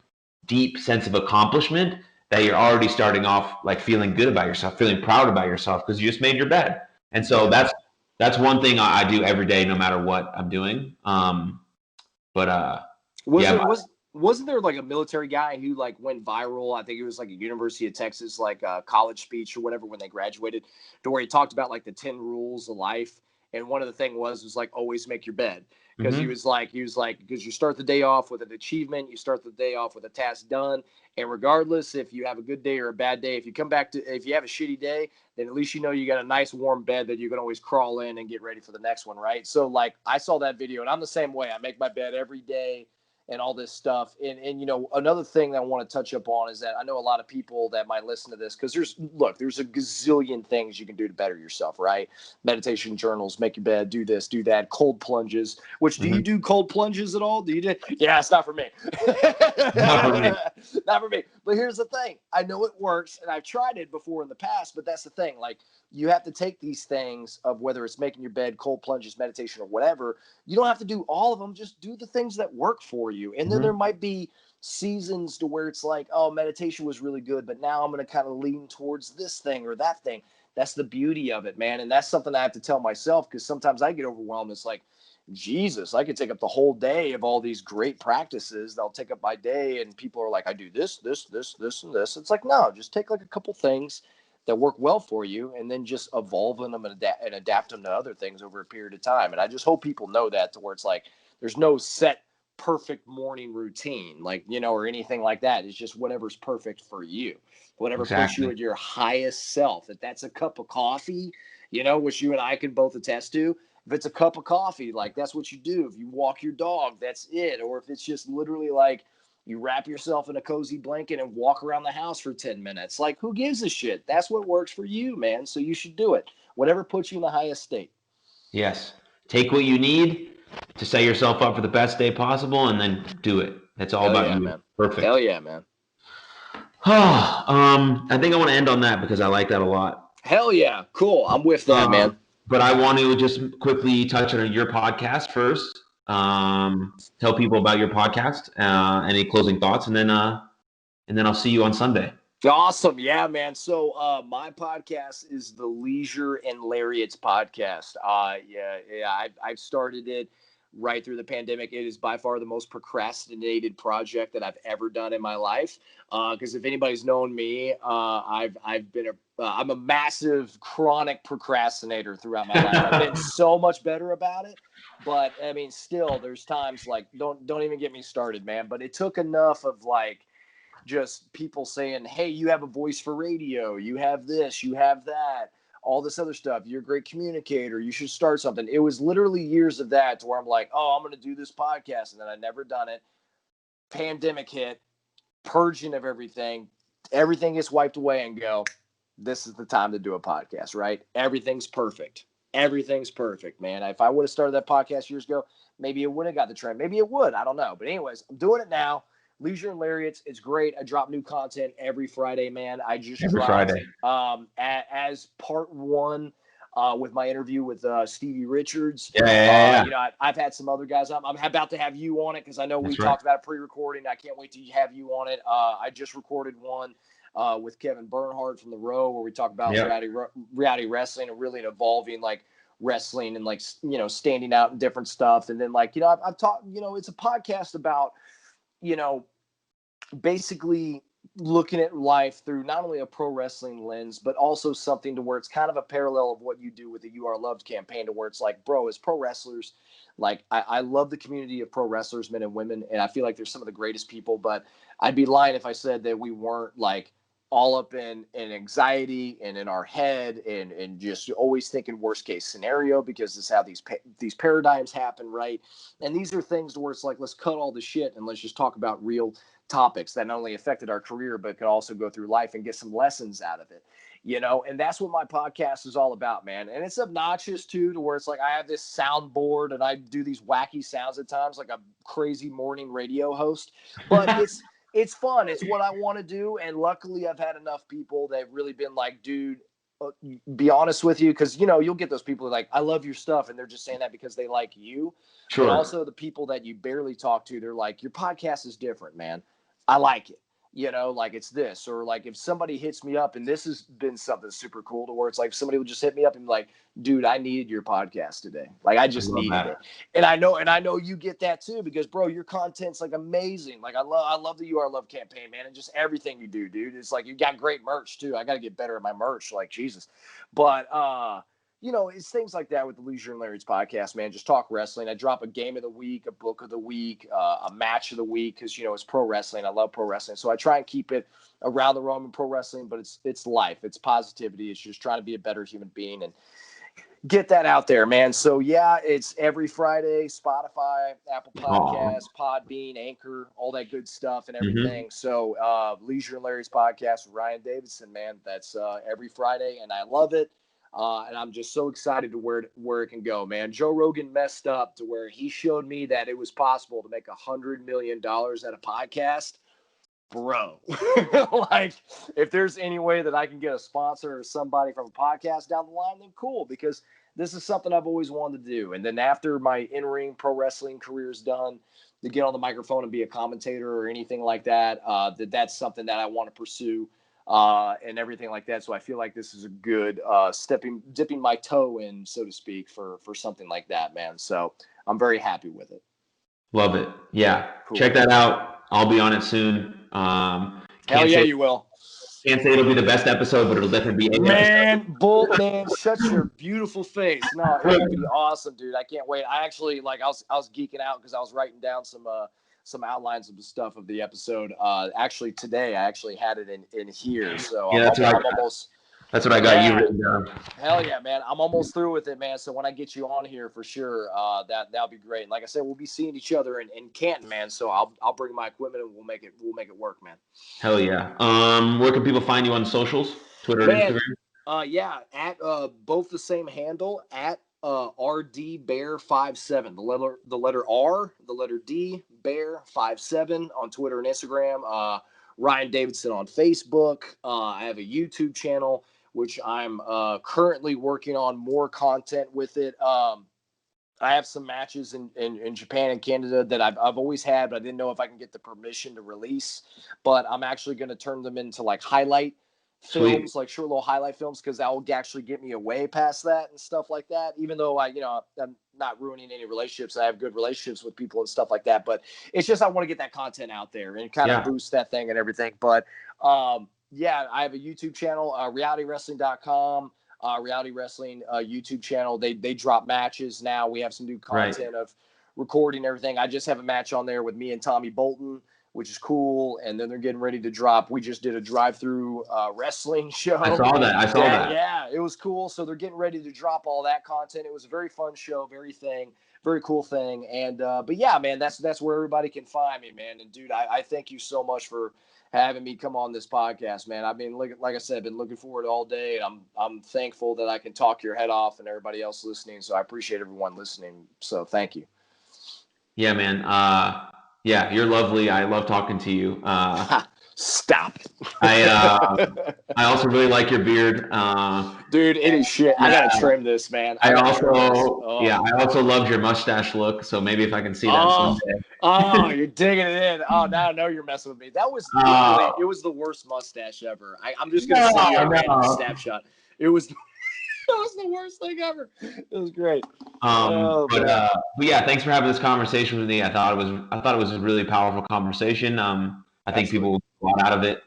deep sense of accomplishment that you're already starting off like feeling good about yourself, feeling proud about yourself because you just made your bed. And so that's one thing I do every day, no matter what I'm doing.
Wasn't there like a military guy who like went viral? I think it was like a University of Texas, like a college speech or whatever when they graduated, to where he talked about like the 10 rules of life. And one of the thing was like always make your bed. Because he was like, because you start the day off with an achievement, you start the day off with a task done. And regardless if you have a good day or a bad day, if you have a shitty day, then at least you got a nice warm bed that you can always crawl in and get ready for the next one, right? So like I saw that video and I'm the same way. I make my bed every day and all this stuff. And another thing that I want to touch up on is that I know a lot of people that might listen to this because there's a gazillion things you can do to better yourself, right? Meditation journals, make your bed, do this, do that, cold plunges. Which do you do cold plunges at all? Yeah, it's not for me.
Not for me.
Not for me. But here's the thing. I know it works and I've tried it before in the past, but that's the thing. Like you have to take these things of whether it's making your bed, cold plunges, meditation, or whatever. You don't have to do all of them. Just do the things that work for you. And then there might be seasons to where it's like, oh, meditation was really good, but now I'm going to kind of lean towards this thing or that thing. That's the beauty of it, man. And that's something I have to tell myself because sometimes I get overwhelmed. It's like, Jesus, I could take up the whole day of all these great practices. They'll take up my day. And people are like, I do this, this, this, this, and this. It's like, no, just take like a couple things that work well for you and then just evolve them and adapt them to other things over a period of time. And I just hope people know that to where it's like, there's no set perfect morning routine, like, or anything like that. It's just whatever's perfect for you, whatever puts you at your highest self. If that's a cup of coffee, which you and I can both attest to, if it's a cup of coffee, like that's what you do. If you walk your dog, that's it. Or if it's just literally like, you wrap yourself in a cozy blanket and walk around the house for 10 minutes. Like, who gives a shit? That's what works for you, man. So you should do it. Whatever puts you in the highest state.
Yes. Take what you need to set yourself up for the best day possible and then do it. That's all about you.
Man.
Perfect.
Hell yeah, man.
I think I want to end on that because I like that a lot.
Hell yeah. Cool. I'm with that, man.
But I want to just quickly touch on your podcast first. Tell people about your podcast, any closing thoughts, and then I'll see you on Sunday.
Awesome. Yeah, man. So my podcast is the Leisure and Lariats podcast. I've started it right through the pandemic. It is by far the most procrastinated project that I've ever done in my life. Because if anybody's known me, I'm a massive chronic procrastinator throughout my life. I've been so much better about it. But I mean, still, there's times like don't even get me started, man. But it took enough of like just people saying, hey, you have a voice for radio, you have this, you have that, all this other stuff, you're a great communicator, you should start something. It was literally years of that to where I'm like, oh, I'm going to do this podcast, and then I never done it. Pandemic hit, purging of everything gets wiped away, and go, this is the time to do a podcast, right? Everything's perfect, man. If I would have started that podcast years ago, maybe it would have got the trend, maybe it would, I don't know. But anyways, I'm doing it now. Leisure and Lariats, it's great. I drop new content every Friday, man. I just
Every
dropped
Friday.
As part one with my interview with Stevie Richards.
Yeah.
You know, I've had some other guys. I'm about to have you on it because I know we
That's right.
talked about it pre-recording. I can't wait to have you on it. I just recorded one with Kevin Bernhardt from The Row where we talk about reality wrestling and really evolving like wrestling and like, you know, standing out and different stuff. And then like, you know, I've talked, you know, it's a podcast about, you know, basically looking at life through not only a pro wrestling lens, but also something to where it's kind of a parallel of what you do with the You Are Loved campaign, to where it's like, bro, as pro wrestlers, like I love the community of pro wrestlers, men and women, and I feel like they're some of the greatest people, but I'd be lying if I said that we weren't like all up in anxiety and in our head and just always thinking worst case scenario, because this is how these paradigms happen, right? And these are things where it's like, let's cut all the shit and let's just talk about real topics that not only affected our career, but could also go through life and get some lessons out of it, you know? And that's what my podcast is all about, man. And it's obnoxious too, to where it's like, I have this soundboard and I do these wacky sounds at times, like a crazy morning radio host, but it's fun. It's what I want to do. And luckily I've had enough people that have really been like, dude, be honest with you. Cause you know, you'll get those people like, I love your stuff. And they're just saying that because they like you.
Sure.
But also the people that you barely talk to, they're like, your podcast is different, man. I like it. You know, like it's this, or like if somebody hits me up, and this has been something super cool to where it's like somebody would just hit me up and be like, dude, I needed your podcast today. Like I just needed it. And I know you get that too, because bro, your content's like amazing. Like I love the You Are Love campaign, man. And just everything you do, dude. It's like you got great merch too. I got to get better at my merch, like Jesus. But you know, it's things like that with the Leisure and Lariats podcast, man. Just talk wrestling. I drop a game of the week, a book of the week, a match of the week, because, you know, it's pro wrestling. I love pro wrestling. So I try and keep it around the realm of pro wrestling, but it's life. It's positivity. It's just trying to be a better human being and get that out there, man. So, yeah, it's every Friday, Spotify, Apple Podcasts, Podbean, Anchor, all that good stuff and everything. Mm-hmm. So Leisure and Lariats podcast with Ryan Davidson, man. That's every Friday, and I love it. And I'm just so excited to where it can go, man. Joe Rogan messed up to where he showed me that it was possible to make $100 million at a podcast. Bro, like if there's any way that I can get a sponsor or somebody from a podcast down the line, then cool, because this is something I've always wanted to do. And then after my in-ring pro wrestling career is done, to get on the microphone and be a commentator or anything like that, that's something that I want to pursue. And everything like that. So I feel like this is a good dipping my toe in, so to speak, for something like that, man. So I'm very happy with it.
Love it. Yeah. Cool. Check that out. I'll be on it soon.
Hell yeah, you will.
Can't say it'll be the best episode, but it'll definitely be
man, shut your beautiful face. No, it'll be awesome, dude. I can't wait. I actually I was geeking out because I was writing down some outlines of the stuff of the episode. Actually today I actually had it in here. So
yeah, that's what I got you written down.
Hell yeah, man. I'm almost through with it, man. So when I get you on here for sure, that'll be great. And like I said, we'll be seeing each other in Canton, man. So I'll bring my equipment and we'll make it work, man.
Hell yeah. Where can people find you on socials? Twitter and Instagram?
Yeah, at both the same handle, at RDBear57. The letter R, the letter D, Bear57 on Twitter and Instagram. Ryan Davidson on Facebook. I have a YouTube channel, which I'm currently working on more content with it. I have some matches in Japan and Canada that I've always had, but I didn't know if I can get the permission to release. But I'm actually going to turn them into like highlight films, like short little highlight films, because that will actually get me away past that and stuff like that. Even though I'm not ruining any relationships, I have good relationships with people and stuff like that. But it's just I want to get that content out there and kind of boost that thing and everything. But yeah, I have a YouTube channel, realitywrestling.com. Reality Wrestling YouTube channel. They drop matches now. We have some new content of recording everything. I just have a match on there with me and Tommy Bolton, which is cool. And then they're getting ready to drop. We just did a drive-through wrestling show.
I saw that.
Yeah, it was cool. So they're getting ready to drop all that content. It was a very fun show, very cool thing. And but yeah, man, that's where everybody can find me, man. And dude, I thank you so much for having me come on this podcast, man. I've been like I said, been looking forward all day, and I'm thankful that I can talk your head off and everybody else listening. So I appreciate everyone listening. So thank you.
Yeah, man. Yeah, you're lovely. I love talking to you.
Stop.
I also really like your beard.
Dude, it is shit. I gotta trim this, man.
I also loved your mustache look. So maybe if I can see that someday.
Oh, you're digging it in. Oh, now I know you're messing with me. That was literally, it was the worst mustache ever. I'm just gonna send you a random snapshot. It was the worst thing ever. It was great.
But yeah, thanks for having this conversation with me. I thought it was a really powerful conversation. I think people will get a lot out of it.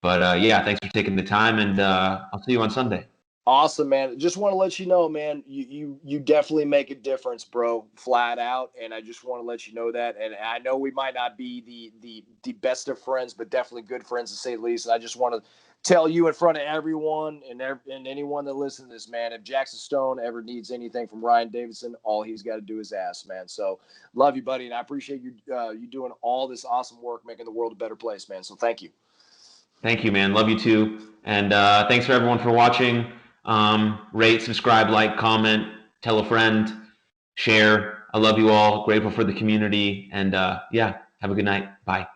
But yeah, thanks for taking the time, and I'll see you on Sunday.
Awesome, man. Just want to let you know, man, you definitely make a difference, bro, flat out. And I just want to let you know that. And I know we might not be the best of friends, but definitely good friends to say the least. And I just want to tell you in front of everyone and anyone that listens to this, man, if Jackson Stone ever needs anything from Ryan Davidson, all he's got to do is ask, man. So love you, buddy. And I appreciate you doing all this awesome work, making the world a better place, man. So thank you.
Thank you, man. Love you too. And thanks for everyone for watching. Rate, subscribe, like, comment, tell a friend, share. I love you all. Grateful for the community. And yeah, have a good night. Bye.